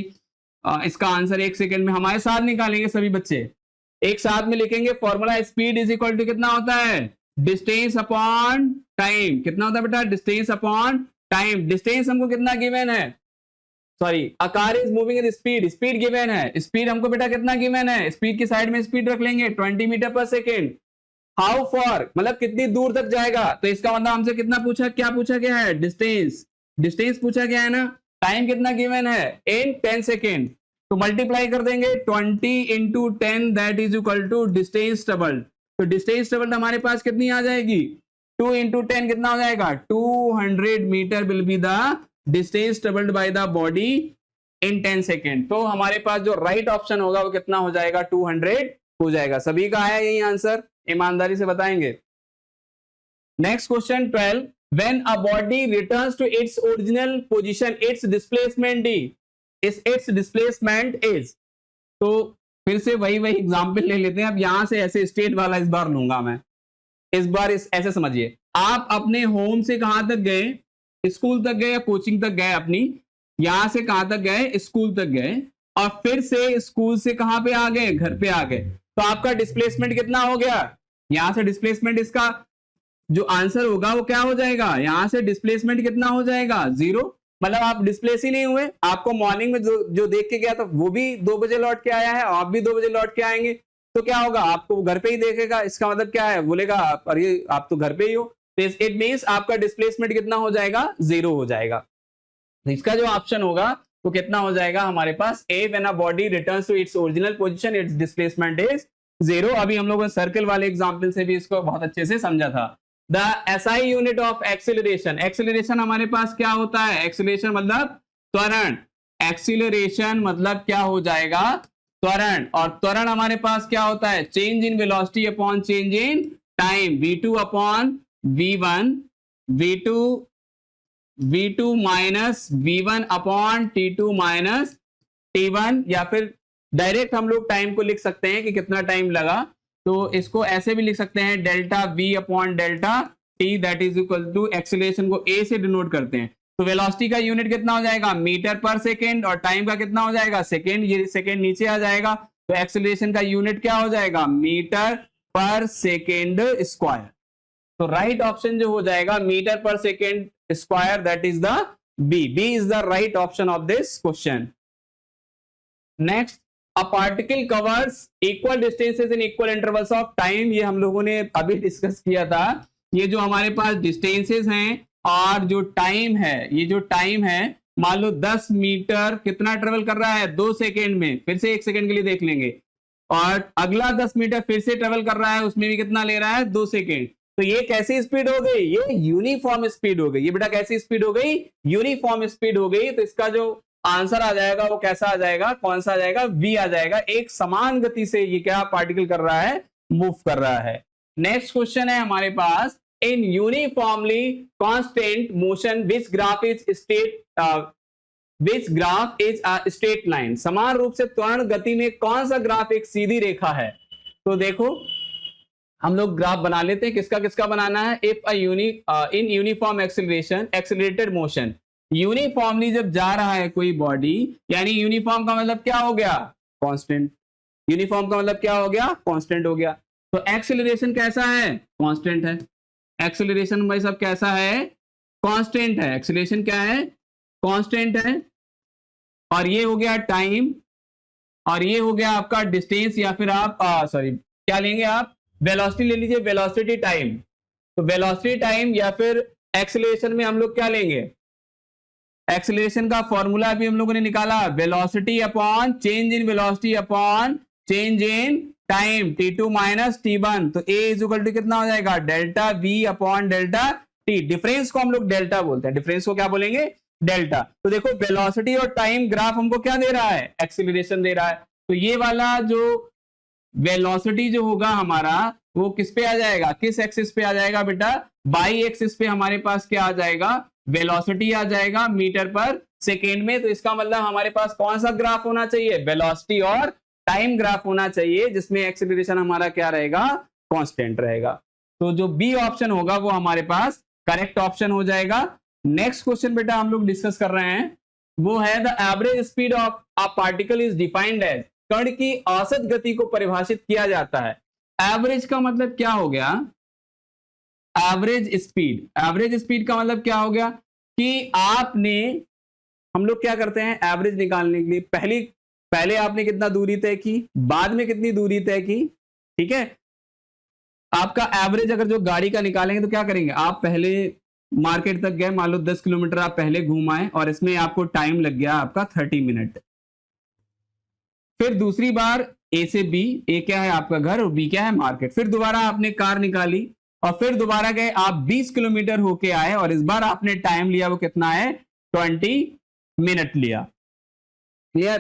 इसका आंसर 1 सेकेंड में हमारे साथ निकालेंगे सभी बच्चे, एक साथ में लिखेंगे। Formula speed is equal to कितना होता है? Distance upon time. कितना होता है बेटा? Distance upon time. डिस्टेंस हमको कितना गिवन है? Sorry, a car is moving at speed, speed given है। स्पीड हमको बेटा कितना गिवन है? स्पीड की साइड में स्पीड रख लेंगे 20 मीटर पर सेकेंड। हाउ फॉर मतलब कितनी दूर तक जाएगा, तो इसका मतलब हमसे कितना पूछा, क्या पूछा गया है? डिस्टेंस। डिस्टेंस पूछा गया है ना। टाइम कितना गिवन है? इन 10 सेकेंड। तो मल्टीप्लाई कर देंगे 20 into 10 that is equal to distance double. तो डिस्टेंस डबल हमारे पास कितनी आ जाएगी? 2 इंटू 10 कितना हो जाएगा? 200 metre will be the distance travelled by the body in 10 second. तो हमारे पास जो राइट ऑप्शन होगा वो कितना हो जाएगा? 200 हो जाएगा। सभी का है यही आंसर, ईमानदारी से बताएंगे। Next question 12, when a body returns to its original position its displacement its displacement is. तो फिर से वही एग्जांपल ले लेते हैं। अब यहां से ऐसे स्टेट वाला इस बार लूंगा मैं। इस बार ऐसे समझिए, आप अपने होम से कहां तक गए? स्कूल तक गए या कोचिंग तक गए अपनी? यहां से कहां तक गए? स्कूल तक गए, और फिर से स्कूल से कहां पे आ गए? घर पे आ गए। तो आपका डिस्प्लेसमेंट कितना हो गया? यहां से डिस्प्लेसमेंट, इसका जो आंसर होगा वो क्या हो जाएगा? यहां से डिस्प्लेसमेंट कितना हो जाएगा? 0। मतलब आप डिस्प्लेस ही नहीं हुए। आपको मॉर्निंग में जो देख के गया था वो भी 2 बजे लौट के आया है, आप भी 2 बजे लौट के आएंगे, तो क्या होगा? आपको घर पे ही देखेगा। इसका मतलब क्या है? बोलेगा अरे आप तो घर पे ही हो। इट मींस आपका डिस्प्लेसमेंट कितना हो जाएगा? 0 हो जाएगा। इसका जो ऑप्शन होगा वो कितना हो जाएगा हमारे पास? A, when a body returns to its original position its displacement is 0। अभी हम लोगों ने सर्कल वाले एग्जांपल से भी इसको बहुत अच्छे से समझा था। The SI unit of acceleration, acceleration हमारे पास क्या होता है? एक्सीलरेशन मतलब त्वरण। एक्सीलरेशन मतलब क्या हो जाएगा? त्वरण। और त्वरण हमारे पास क्या होता है? Change in velocity upon change in time, v2 upon v1, v2 minus v1 upon t2 minus t1, या फिर डायरेक्ट हम लोग टाइम को लिख सकते हैं कि कितना टाइम लगा। तो इसको ऐसे भी लिख सकते हैं, delta v upon delta t that is equal to, acceleration को a से डिनोट करते हैं। तो वेलोसिटी का यूनिट कितना हो जाएगा? मीटर पर सेकेंड, और टाइम का कितना हो जाएगा? सेकेंड। ये सेकेंड नीचे आ जाएगा, तो एक्सीलरेशन का यूनिट क्या हो जाएगा? मीटर पर सेकेंड स्क्वायर। तो राइट ऑप्शन जो हो जाएगा मीटर पर second square, that is the B. B is the right option of this question. Next, a particle covers equal distances in equal intervals of time. ये हम लोगों ने अभी डिस्कस किया था। ये जो हमारे पास डिस्टेंसेस हैं और जो टाइम है, ये जो टाइम है, मान लो 10 मीटर कितना ट्रेवल कर रहा है? 2 सेकेंड में। फिर से 1 सेकेंड के लिए देख लेंगे। और अगला 10 मीटर फिर से ट्रेवल कर रहा है, उसमें भी कितना ले रहा है, 2 सेकेंड। तो ये कैसी स्पीड हो गई, ये यूनिफॉर्म स्पीड हो गई। ये बेटा कैसी स्पीड हो गई, यूनिफॉर्म स्पीड हो गई। तो इसका जो आंसर आ जाएगा वो कैसा आ जाएगा, कौन सा आ जाएगा, वी आ जाएगा। एक समान गति से ये क्या पार्टिकल कर रहा है, मूव कर रहा है। नेक्स्ट क्वेश्चन है हमारे पास, in uniformly constant motion which graph is straight line. समान रूप से त्वरण गति में कौन सा ग्राफ एक सीधी रेखा है। तो देखो हम लोग ग्राफ बना लेते हैं, किसका किसका बनाना है। If in uniform acceleration accelerated motion, uniformly जब जा रहा है कोई बॉडी, यानी यूनिफॉर्म का मतलब क्या हो गया, कांस्टेंट। यूनिफॉर्म का मतलब क्या हो गया, कांस्टेंट हो गया। तो एक्सेलरेशन कैसा है, कांस्टेंट है। एक्सेलरेशन भाई सब कैसा है, कांस्टेंट है। एक्सेलरेशन क्या है, कांस्टेंट है। और ये हो गया टाइम, और ये हो गया आपका डिस्टेंस, या फिर आप क्या लेंगे आप, वेलोसिटी ले लीजिए, वेलोसिटी टाइम। तो वेलोसिटी टाइम या फिर एक्सेलरेशन में हम लोग क्या लेंगे, एक्सेलरेशन का फॉर्मूला भी हम लोगों ने निकाला, velocity upon change in velocity upon change in time, t2 minus t1। तो a इज इक्वल टू कितना हो जाएगा, delta v upon delta t। Difference को हम लोग डेल्टा बोलते हैं, डिफरेंस को क्या बोलेंगे, डेल्टा। तो देखो वेलोसिटी और टाइम ग्राफ हमको क्या दे रहा है, एक्सेलरेशन दे रहा है। तो ये वाला जो वेलोसिटी जो होगा हमारा, वो किस पे आ जाएगा, किस एक्सिस पे आ जाएगा बेटा, बाई एक्सिस पे हमारे पास क्या आ जाएगा, वेलोसिटी आ जाएगा मीटर पर सेकेंड में। तो इसका मतलब हमारे पास कौन सा ग्राफ होना चाहिए, वेलोसिटी और टाइम ग्राफ होना चाहिए, जिसमें एक्सेलरेशन हमारा क्या रहेगा, कांस्टेंट रहेगा। तो जो बी ऑप्शन होगा वो हमारे पास करेक्ट ऑप्शन हो जाएगा। नेक्स्ट क्वेश्चन बेटा हम लोग डिस्कस कर रहे हैं, वो है the average speed of a particle is defined as. कण की औसत गति को परिभाषित किया जाता है। एवरेज का मतलब क्या हो गया, एवरेज स्पीड। एवरेज स्पीड का मतलब क्या हो गया कि आपने, हम लोग क्या करते हैं एवरेज निकालने के लिए, पहले आपने कितना दूरी तय की, बाद में कितनी दूरी तय की, ठीक है। आपका एवरेज अगर जो गाड़ी का निकालेंगे तो क्या करेंगे, आप पहले मार्केट तक गए, मान लो 10 किलोमीटर आप पहले घूम आए, और इसमें आपको टाइम लग गया आपका 30 मिनट। फिर दूसरी बार ए से बी, ए क्या है आपका घर और बी क्या है मार्केट। फिर दोबारा आपने कार निकाली और फिर दोबारा गए, आप 20 किलोमीटर होके आए, और इस बार आपने टाइम लिया वो कितना है, 20 मिनट लिया। क्लियर।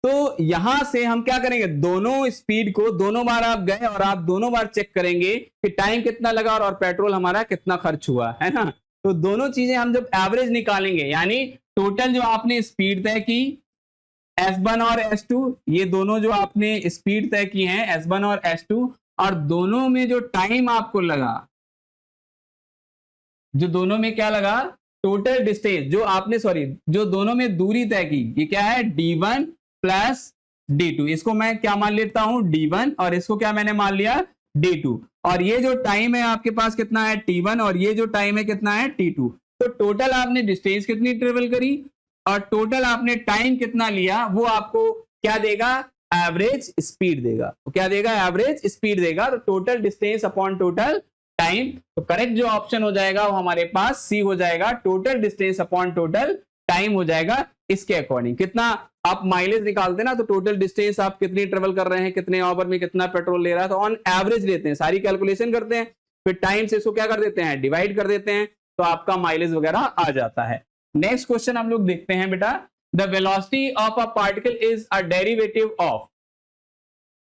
तो यहां से हम क्या करेंगे, दोनों स्पीड को, दोनों बार आप गए और आप दोनों बार चेक करेंगे कि टाइम कितना लगा और पेट्रोल हमारा कितना खर्च हुआ है ना। तो दोनों चीजें हम जब एवरेज निकालेंगे, यानी टोटल जो आपने स्पीड तय की S1 और S2, ये दोनों जो आपने स्पीड तय की हैं S1 और S2, और दोनों में जो टाइम आपको लगा, जो दोनों में क्या लगा, टोटल डिस्टेंस जो आपने, जो दोनों में दूरी तय की, ये क्या है, D1 प्लस D2। इसको मैं क्या मान लेता हूं, D1, और इसको क्या मैंने मान लिया, D2। और ये जो टाइम है आपके पास कितना है, T1, और ये जो टाइम है कितना है, T2। तो टोटल आपने डिस्टेंस कितनी ट्रेवल करी और टोटल आपने टाइम कितना लिया, वो आपको क्या देगा, एवरेज स्पीड देगा। तो क्या देगा, एवरेज स्पीड देगा। तो total distance upon total time. तो करेक्ट जो ऑप्शन हो जाएगा वो हमारे पास सी हो जाएगा, total distance upon total time हो जाएगा। इसके अकॉर्डिंग कितना आप माइलेज निकालते हैं ना, तो टोटल डिस्टेंस आप कितनी ट्रेवल कर रहे हैं, कितने आवर में कितना पेट्रोल ले रहा है, तो ऑन एवरेज लेते हैं, सारी कैलकुलेशन करते हैं, फिर टाइम से इसको क्या कर देते हैं, डिवाइड कर देते हैं, तो आपका माइलेज वगैरह आ जाता है। नेक्स्ट क्वेश्चन हम लोग देखते हैं बेटा, the velocity of a particle is a derivative of.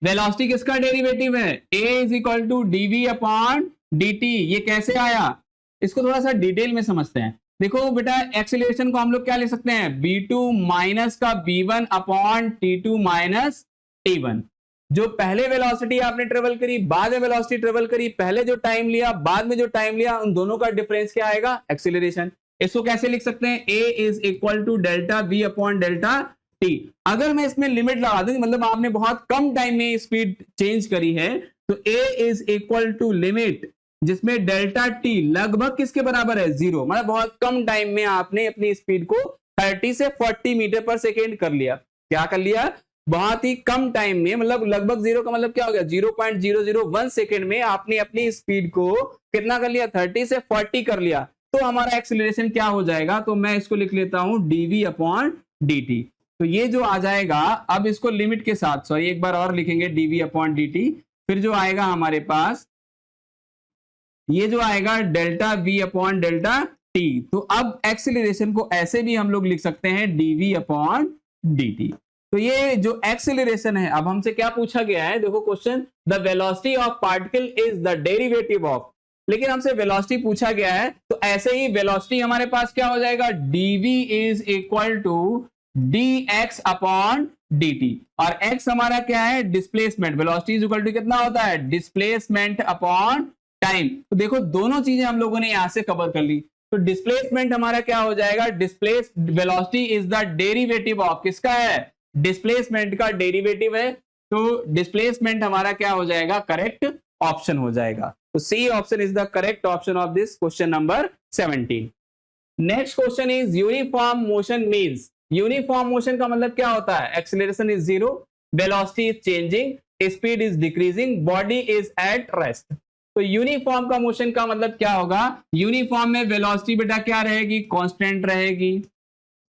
Velocity किसका डेरिवेटिव है, a is equal to dv upon dt। ये कैसे आया, इसको थोड़ा सा डिटेल में समझते हैं। देखो बेटा एक्सीलरेशन को हम लोग क्या ले सकते हैं, b2 माइनस का b1 upon t2 minus t1। जो पहले वेलोसिटी आपने ट्रेवल करी, बाद में वेलोसिटी ट्रेवल करी, पहले जो टाइम लिया, बाद में जो टाइम लिया, उन दोनों का डिफरेंस क्या आएगा, एक्सीलरेशन। इसको कैसे लिख सकते हैं, a is equal to delta v upon delta t। अगर मैं इसमें लिमिट लगा दूं, मतलब आपने बहुत कम टाइम में स्पीड चेंज करी है, तो a is equal to limit जिसमें डेल्टा t लगभग किसके बराबर है, 0। मतलब बहुत कम टाइम में आपने अपनी स्पीड को 30 से 40 मीटर पर सेकेंड कर लिया। क्या कर लिया, बहुत ही कम टाइम में, मतलब लगभग 0 का मतलब क्या हो गया, 0.001 सेकेंड में आपने अपनी स्पीड को कितना कर लिया, 30 से 40 कर लिया। तो हमारा एक्सीलरेशन क्या हो जाएगा, तो मैं इसको लिख लेता हूं dv अपॉन dt। तो ये जो आ जाएगा, अब इसको लिमिट के साथ, सॉरी एक बार और लिखेंगे dv अपॉन dt, फिर जो आएगा हमारे पास ये जो आएगा delta v upon delta t। तो अब एक्सेलरेशन को ऐसे भी हम लोग लिख सकते हैं dv अपॉन dt। तो ये जो एक्सेलरेशन है, अब हमसे क्या पूछा गया है, देखो question, the velocity of particle is the derivative of, लेकिन हमसे वेलोसिटी पूछा गया है, तो ऐसे ही वेलोसिटी हमारे पास क्या हो जाएगा, dv is equal to dx upon dt, और x हमारा क्या है, displacement, velocity is equal to कितना होता है, डिस्प्लेसमेंट अपॉन टाइम। तो देखो दोनों चीजें हम लोगों ने यहां से कवर कर ली। तो डिस्प्लेसमेंट हमारा क्या हो जाएगा, displace velocity is the derivative of, किसका है, डिस्प्लेसमेंट का डेरिवेटिव है। तो डिस्प्लेसमेंट हमारा क्या हो जाएगा, करेक्ट ऑप्शन हो जाएगा। तो C option is the correct option of this question number 17। Next question is uniform motion means, uniform motion का मतलब क्या होता है, acceleration is zero, velocity is changing, speed is decreasing, body is at rest. तो यूनिफॉर्म का मोशन का मतलब क्या होगा, यूनिफॉर्म में वेलोसिटी बेटा क्या रहेगी, कांस्टेंट रहेगी।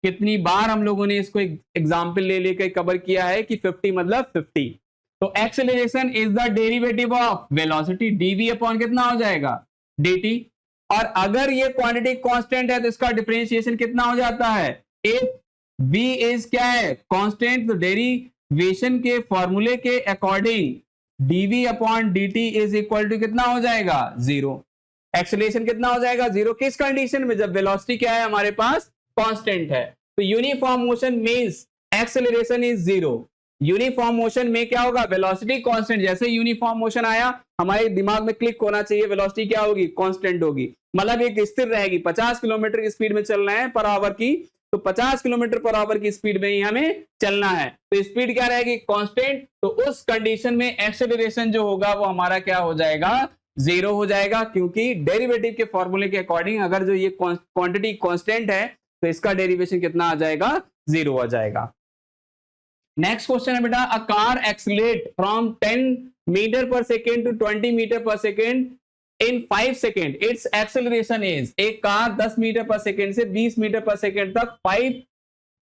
कितनी बार हम लोगों ने इसको एग्जांपल ले लेकर कवर किया है कि 50 मतलब 50। तो acceleration is the derivative of velocity, dv upon कितना हो जाएगा, dt। और अगर ये क्वांटिटी कांस्टेंट है तो इसका डिफरेंशिएशन कितना हो जाता है, इफ v इज क्या है, कांस्टेंट, तो डेरिवेशन के फॉर्मूले के according dv upon dt is equal to कितना हो जाएगा, जीरो। एक्सेलरेशन कितना हो जाएगा, जीरो। किस कंडीशन में, जब वेलोसिटी क्या है हमारे पास, कांस्टेंट है। तो uniform motion means acceleration is zero. Uniform motion में क्या होगा, वेलोसिटी कांस्टेंट, जैसे यूनिफॉर्म मोशन आया हमारे दिमाग में क्लिक होना चाहिए, वेलोसिटी क्या होगी, कांस्टेंट होगी, मतलब एक स्थिर रहेगी। 50 किलोमीटर की स्पीड में चलना है पर आवर की, तो 50 किलोमीटर पर आवर की स्पीड में ही हमें चलना है, तो स्पीड क्या रहेगी, कांस्टेंट। तो उस कंडीशन में एक्सेलरेशन जो होगा वो हमारा क्या हो जाएगा, जीरो हो जाएगा, क्योंकि डेरिवेटिव के फॉर्मूले के अकॉर्डिंग अगर जो ये क्वांटिटी कांस्टेंट है तो इसका डेरिवेशन कितना आ जाएगा, जीरो आ जाएगा। नेक्स्ट क्वेश्चन है बेटा, a car accelerate from 10 metre पर सेकेंड टू 20 मीटर पर second in 5 second, its acceleration is, एक कार 10 मीटर पर सेकेंड से 20 मीटर पर सेकेंड तक 5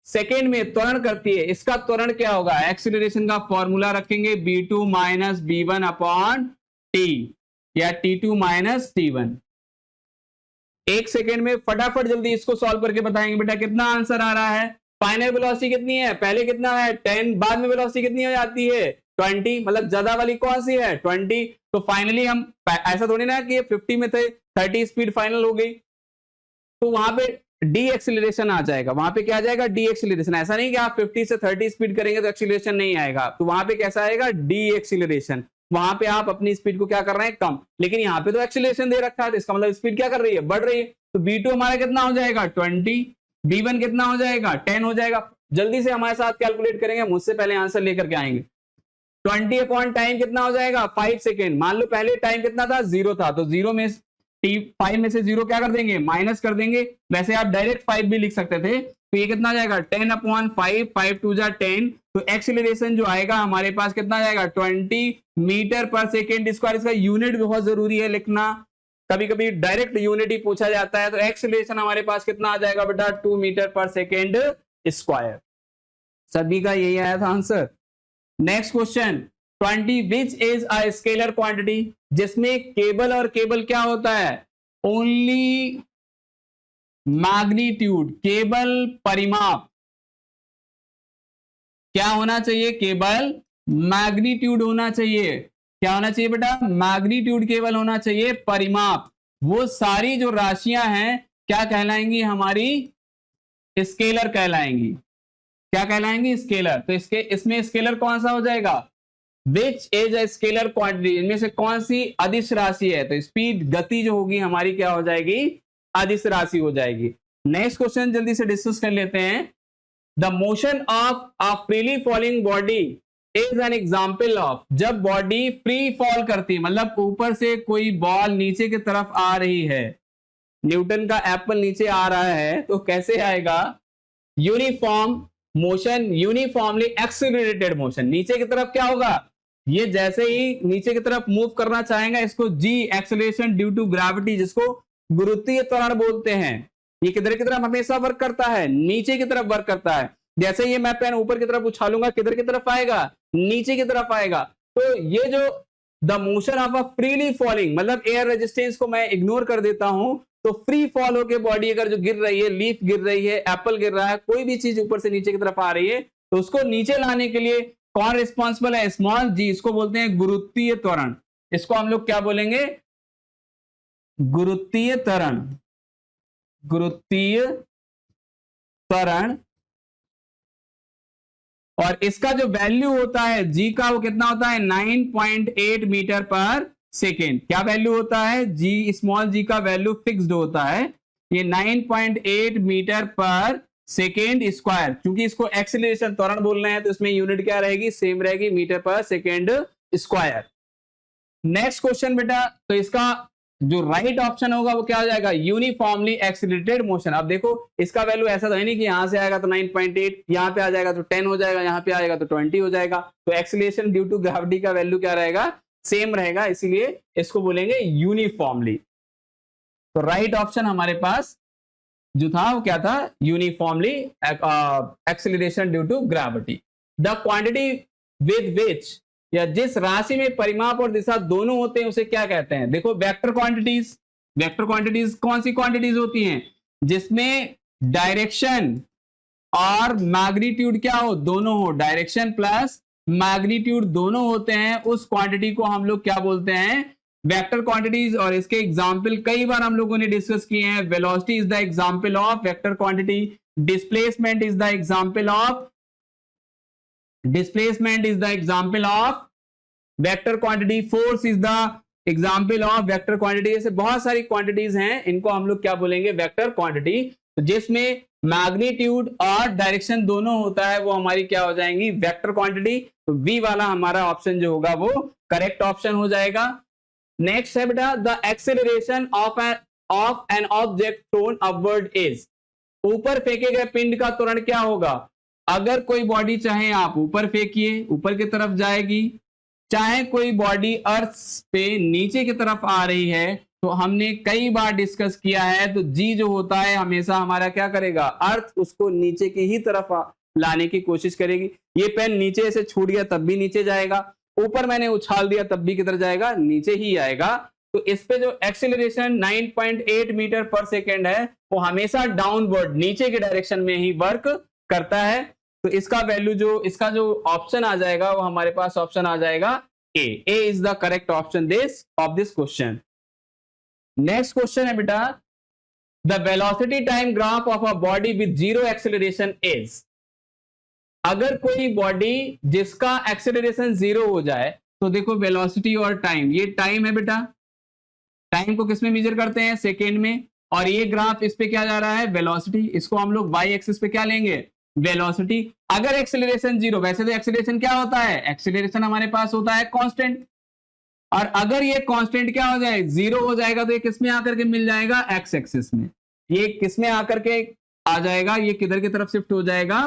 सेकेंड में त्वरण करती है, इसका त्वरण क्या होगा, एक्सेलरेशन का फॉर्मूला रखेंगे b2 minus b1 upon t, या t2 माइनस t1। एक सेकेंड में फटाफट जल्दी इसको सॉल्व करके बताएंगे बेटा कितना आंसर आ रहा है। फाइनल वेलोसिटी कितनी है, पहले कितना है 10, बाद में वेलोसिटी कितनी हो जाती है 20, मतलब ज्यादा वाली कौन सी है 20। तो फाइनली हम ऐसा थोड़ी ना कि 50 में थे 30 स्पीड फाइनल हो गई, तो वहां पे डी एक्सीलरेशन आ जाएगा, वहां पे क्या आ जाएगा, डी एक्सीलरेशन। ऐसा नहीं कि आप 50 से 30 स्पीड करेंगे तो एक्सीलरेशन नहीं आएगा, तो वहां पे कैसा आएगा, डी एक्सीलरेशन। वहां पे आप अपनी स्पीड को क्या कर रहे हैं, कम, लेकिन यहाँ पे तो एक्सीलरेशन दे रखा है, तो इसका मतलब स्पीड क्या कर रही है, बढ़ रही है। तो b2 हमारा कितना हो जाएगा 20, b1 कितना हो जाएगा 10 हो जाएगा। जल्दी से हमारे साथ कैलकुलेट करेंगे, मुझसे पहले आंसर लेकर के आएंगे। 20 अपॉन टाइम कितना हो जाएगा 5 सेकेंड। मान लो पहले टाइम कितना था, 0 था, तो 0 में 5 में से 0 क्या कर देंगे, माइनस कर देंगे। वैसे आप डायरेक्ट 5 भी लिख सकते थे, तो ये कितना जाएगा 10 अपॉन 5, 5 टू जा 10। तो एक्सीलरेशन जो आएगा हमारे पास कितना जाएगा 20 मीटर पर सेकेंड स्क्वायर। इसका यूनिट बहुत जरूरी है लिखना, कभी कभी डायरेक्ट यूनिट ही पूछा जाता है। तो एक्सीलरेशन हमारे पास कितना आ जाएगा बेटा 2 मीटर पर सेकेंड स्क्वायर। सभी का यही आया था answer. Next question 20 which is a scalar quantity, जिसमें केबल और केबल क्या होता है, ओनली मैग्नीट्यूड, केवल परिमाप क्या होना चाहिए, केवल मैग्नीट्यूड होना चाहिए। क्या होना चाहिए बेटा, मैग्नीट्यूड केवल होना चाहिए, परिमाप। वो सारी जो राशियां हैं क्या कहलाएंगी, हमारी स्केलर कहलाएंगी। क्या कहलाएंगी, स्केलर। तो इसमें स्केलर कौन सा हो जाएगा, which is a scalar quantity, इनमें से कौन सी अदिश राशि है। तो स्पीड, गति जो होगी हमारी क्या हो जाएगी, अदिश राशि हो जाएगी। नेक्स्ट क्वेश्चन जल्दी से डिस्कस कर लेते हैं। The motion of a freely falling body is an example of, जब बॉडी फ्री फॉल करती है, मतलब ऊपर से कोई बॉल नीचे की तरफ आ रही है, न्यूटन का एप्पल नीचे आ रहा है, तो कैसे आएगा, uniform motion, uniformly accelerated motion. नीचे की तरफ क्या होगा, ये जैसे ही नीचे की तरफ मूव करना चाहेगा, इसको जी एक्सेलरेशन ड्यू टू ग्रेविटी, जिसको गुरुत्वीय त्वरण बोलते हैं। ये किधर की तरफ हमेशा वर्क करता है, नीचे की तरफ वर्क करता है। जैसे ये मैं पेन ऊपर की तरफ उछालूंगा किधर की तरफ आएगा, नीचे की तरफ आएगा। तो ये जो the motion of a freely falling, मतलब एयर रेजिस्टेंस को मैं इग्नोर कर देता हूं, तो फ्री फॉल होकर बॉडी अगर जो गिर रही है, लीफ गिर रही है, एप्पल गिर रहा है, कोई भी चीज ऊपर से नीचे की तरफ आ रही है, तो उसको नीचे लाने के लिए कौन रिस्पॉन्सिबल है, स्मॉल जी। इसको बोलते हैं गुरुत्वीय त्वरण। इसको हम लोग क्या बोलेंगे, गुरुत्वीय त्वरण। गुरुत्वीय त्वरण। और इसका जो वैल्यू होता है जी का, वो कितना होता है, 9.8 मीटर पर सेकेंड। क्या वैल्यू होता है, जी स्मॉल जी का वैल्यू फिक्स्ड होता है, ये 9.8 मीटर पर सेकेंड स्क्वायर। क्योंकि इसको एक्सीलरेशन त्वरण बोलना है, तो इसमें यूनिट क्या रहेगी, सेम रहेगी, मीटर पर सेकेंड स्क्वायर। नेक्स्ट क्वेश्चन बेटा, तो इसका जो राइट ऑप्शन होगा वो क्या हो जाएगा, यूनिफॉर्मली एक्सीलरेटेड मोशन। अब देखो इसका वैल्यू ऐसा तो है नहीं कि यहां से आएगा तो 9.8, यहां पे आ जाएगा तो 10 हो जाएगा, यहां पे आएगा तो 20 हो जाएगा। तो एक्सीलरेशन ड्यू टू ग्रेविटी का वैल्यू क्या रहेगा, सेम रहेगा, इसीलिए इसको बोलेंगे यूनिफॉर्मली। तो राइट ऑप्शन हमारे पास जो था वो क्या था, uniformly acceleration due to gravity. The quantity with which, या जिस राशि में परिमाप और दिशा दोनों होते हैं उसे क्या कहते हैं। देखो वेक्टर क्वांटिटीज, वेक्टर क्वांटिटीज कौन सी क्वांटिटीज होती हैं, जिसमें डायरेक्शन और मैग्नीट्यूड क्या हो, दोनों हो, डायरेक्शन प्लस मैग्नीट्यूड दोनों होते हैं, उस क्वांटिटी को हम लोग क्या बोलते हैं, वेक्टर क्वांटिटीज। और इसके एग्जाम्पल कई बार हम लोगों ने डिस्कस किए हैं। Velocity is the example of vector quantity, displacement is the example of displacement is the example of vector quantity, force is the example of vector quantity। ऐसे बहुत सारी क्वांटिटीज हैं, इनको हम लोग क्या बोलेंगे, वेक्टर क्वांटिटी। तो जिसमें मैग्नीट्यूड और डायरेक्शन दोनों होता है वो हमारी क्या हो जाएंगी, वेक्टर क्वांटिटी। तो बी वाला हमारा ऑप्शन जो होगा वो करेक्ट ऑप्शन हो जाएगा। नेक्स्ट है बेटा, the acceleration of an object throne upward is, ऊपर फेंके गए पिंड का त्वरण क्या होगा। अगर कोई बॉडी चाहे आप ऊपर फेंकिए, ऊपर की तरफ जाएगी, चाहे कोई बॉडी अर्थ पे नीचे की तरफ आ रही है, तो हमने कई बार डिस्कस किया है, तो जी जो होता है हमेशा हमारा क्या करेगा, अर्थ उसको नीचे की ही तरफ लाने की कोशिश करेगी। ये पेन नीचे से छूट गया तब भी नीचे जाएगा, ऊपर मैंने उछाल दिया तब भी किधर जाएगा, नीचे ही आएगा। तो इस पे जो एक्सीलरेशन 9.8 मीटर पर सेकेंड है वो हमेशा डाउनवर्ड, नीचे के डायरेक्शन में ही वर्क करता है। तो इसका वैल्यू जो, इसका जो ऑप्शन आ जाएगा वो हमारे पास ऑप्शन आ जाएगा A. A is the correct option of this question. Next question है बेटा, the velocity time graph of a body with zero acceleration is. अगर कोई बॉडी जिसका एक्सेलरेशन जीरो हो जाए, तो देखो वेलोसिटी और टाइम, ये टाइम है बेटा, टाइम को किस में मेजर करते हैं, सेकेंड में। और ये ग्राफ इस पे क्या जा रहा है, वेलोसिटी, इसको हम लोग वाई एक्सिस पे क्या लेंगे, वेलोसिटी। अगर एक्सेलरेशन जीरो, वैसे तो एक्सेलरेशन क्या होता है, एक्सेलरेशन हमारे पास होता है कांस्टेंट, और अगर ये कांस्टेंट क्या हो जाए, जीरो हो जाएगा, तो ये किसमें आकर के मिल जाएगा, एक्स एक्सिस में। ये किसमें आकर के आ जाएगा, ये किधर की तरफ शिफ्ट हो जाएगा,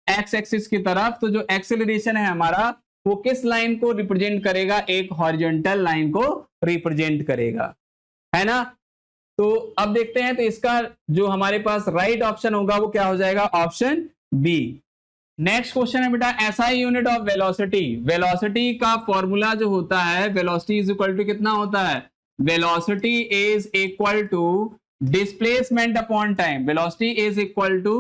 एक्स एक्सिस की तरफ। तो जो एक्सेलरेशन है हमारा वो किस लाइन को रिप्रेजेंट करेगा, एक हॉरिजॉन्टल लाइन को रिप्रेजेंट करेगा, है ना। तो अब देखते हैं, तो इसका जो हमारे पास राइट ऑप्शन होगा वो क्या हो जाएगा, ऑप्शन बी। नेक्स्ट क्वेश्चन है बेटा, SI unit of velocity. Velocity का फॉर्मूला जो होता है, वेलोसिटी इज इक्वल टू कितना होता है, velocity is equal to displacement upon time. Velocity is equal to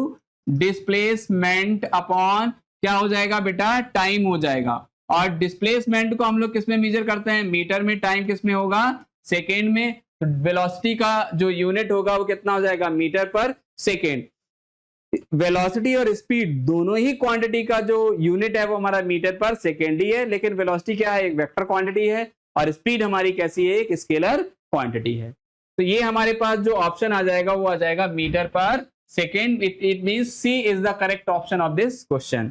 displacement upon क्या हो जाएगा बेटा, टाइम हो जाएगा। और डिस्प्लेसमेंट को हम लोग किस में मेजर करते हैं, मीटर में, टाइम किस में होगा, सेकेंड में। तो वेलोसिटी का जो यूनिट होगा वो कितना हो जाएगा, मीटर पर सेकेंड। वेलोसिटी और स्पीड दोनों ही क्वांटिटी का जो यूनिट है वो हमारा मीटर पर सेकेंड ही है, लेकिन वेलोसिटी क्या है, एक वेक्टर क्वांटिटी है, और स्पीड हमारी कैसी है, एक स्केलर क्वांटिटी है। तो ये हमारे पास जो ऑप्शन आ जाएगा वो आ जाएगा मीटर पर second. It means C is the correct option of this question.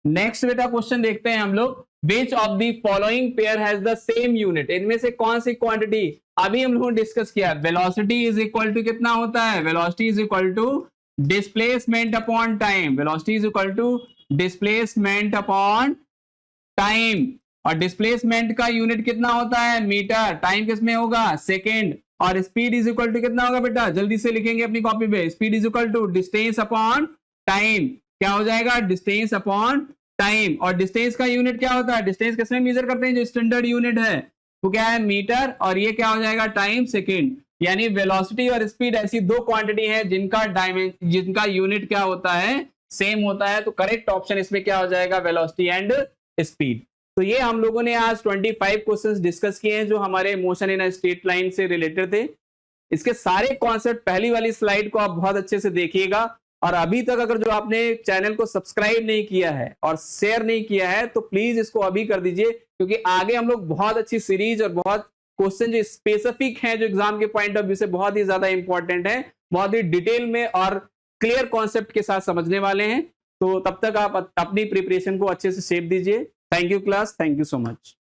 Next बेटा क्वेश्चन देखते हैं हम लोग, which of the following pair has the same unit. इनमें से कौन सी क्वांटिटी, अभी हम लोगों ने डिस्कस किया, वेलोसिटी इज इक्वल टू कितना होता है, velocity is equal to displacement upon time. Velocity is equal to displacement upon time, और डिस्प्लेसमेंट का यूनिट कितना होता है, मीटर, टाइम किसमें होगा, सेकेंड। और स्पीड इज इक्वल टू कितना होगा बेटा, जल्दी से लिखेंगे अपनी कॉपी पे, speed is equal to distance upon time. क्या हो जाएगा, डिस्टेंस अपॉन टाइम। और डिस्टेंस का यूनिट क्या होता है, डिस्टेंस किसमें मेजर करते हैं, जो स्टैंडर्ड यूनिट है वो क्या है, मीटर, और ये क्या हो जाएगा, टाइम सेकेंड। यानी वेलोसिटी और स्पीड ऐसी दो क्वांटिटी है जिनका यूनिट क्या होता है, सेम होता है। तो करेक्ट ऑप्शन इसमें क्या हो जाएगा, वेलोसिटी एंड स्पीड। तो ये हम लोगों ने आज 25 क्वेश्चंस डिस्कस किए हैं जो हमारे motion in a straight line से रिलेटेड थे। इसके सारे कॉन्सेप्ट पहली वाली स्लाइड को आप बहुत अच्छे से देखिएगा। और अभी तक अगर जो आपने चैनल को सब्सक्राइब नहीं किया है और शेयर नहीं किया है तो प्लीज इसको अभी कर दीजिए, क्योंकि आगे हम लोग बहुत अच्छी सीरीज और बहुत क्वेश्चन जो स्पेसिफिक हैं, जो एग्जाम के पॉइंट ऑफ व्यू से बहुत ही ज्यादा इंपॉर्टेंट है, बहुत ही डिटेल में और क्लियर कॉन्सेप्ट के साथ समझने वाले हैं। तो तब तक आप अपनी प्रिपरेशन को अच्छे से शेप दीजिए। Thank you class, thank you so much.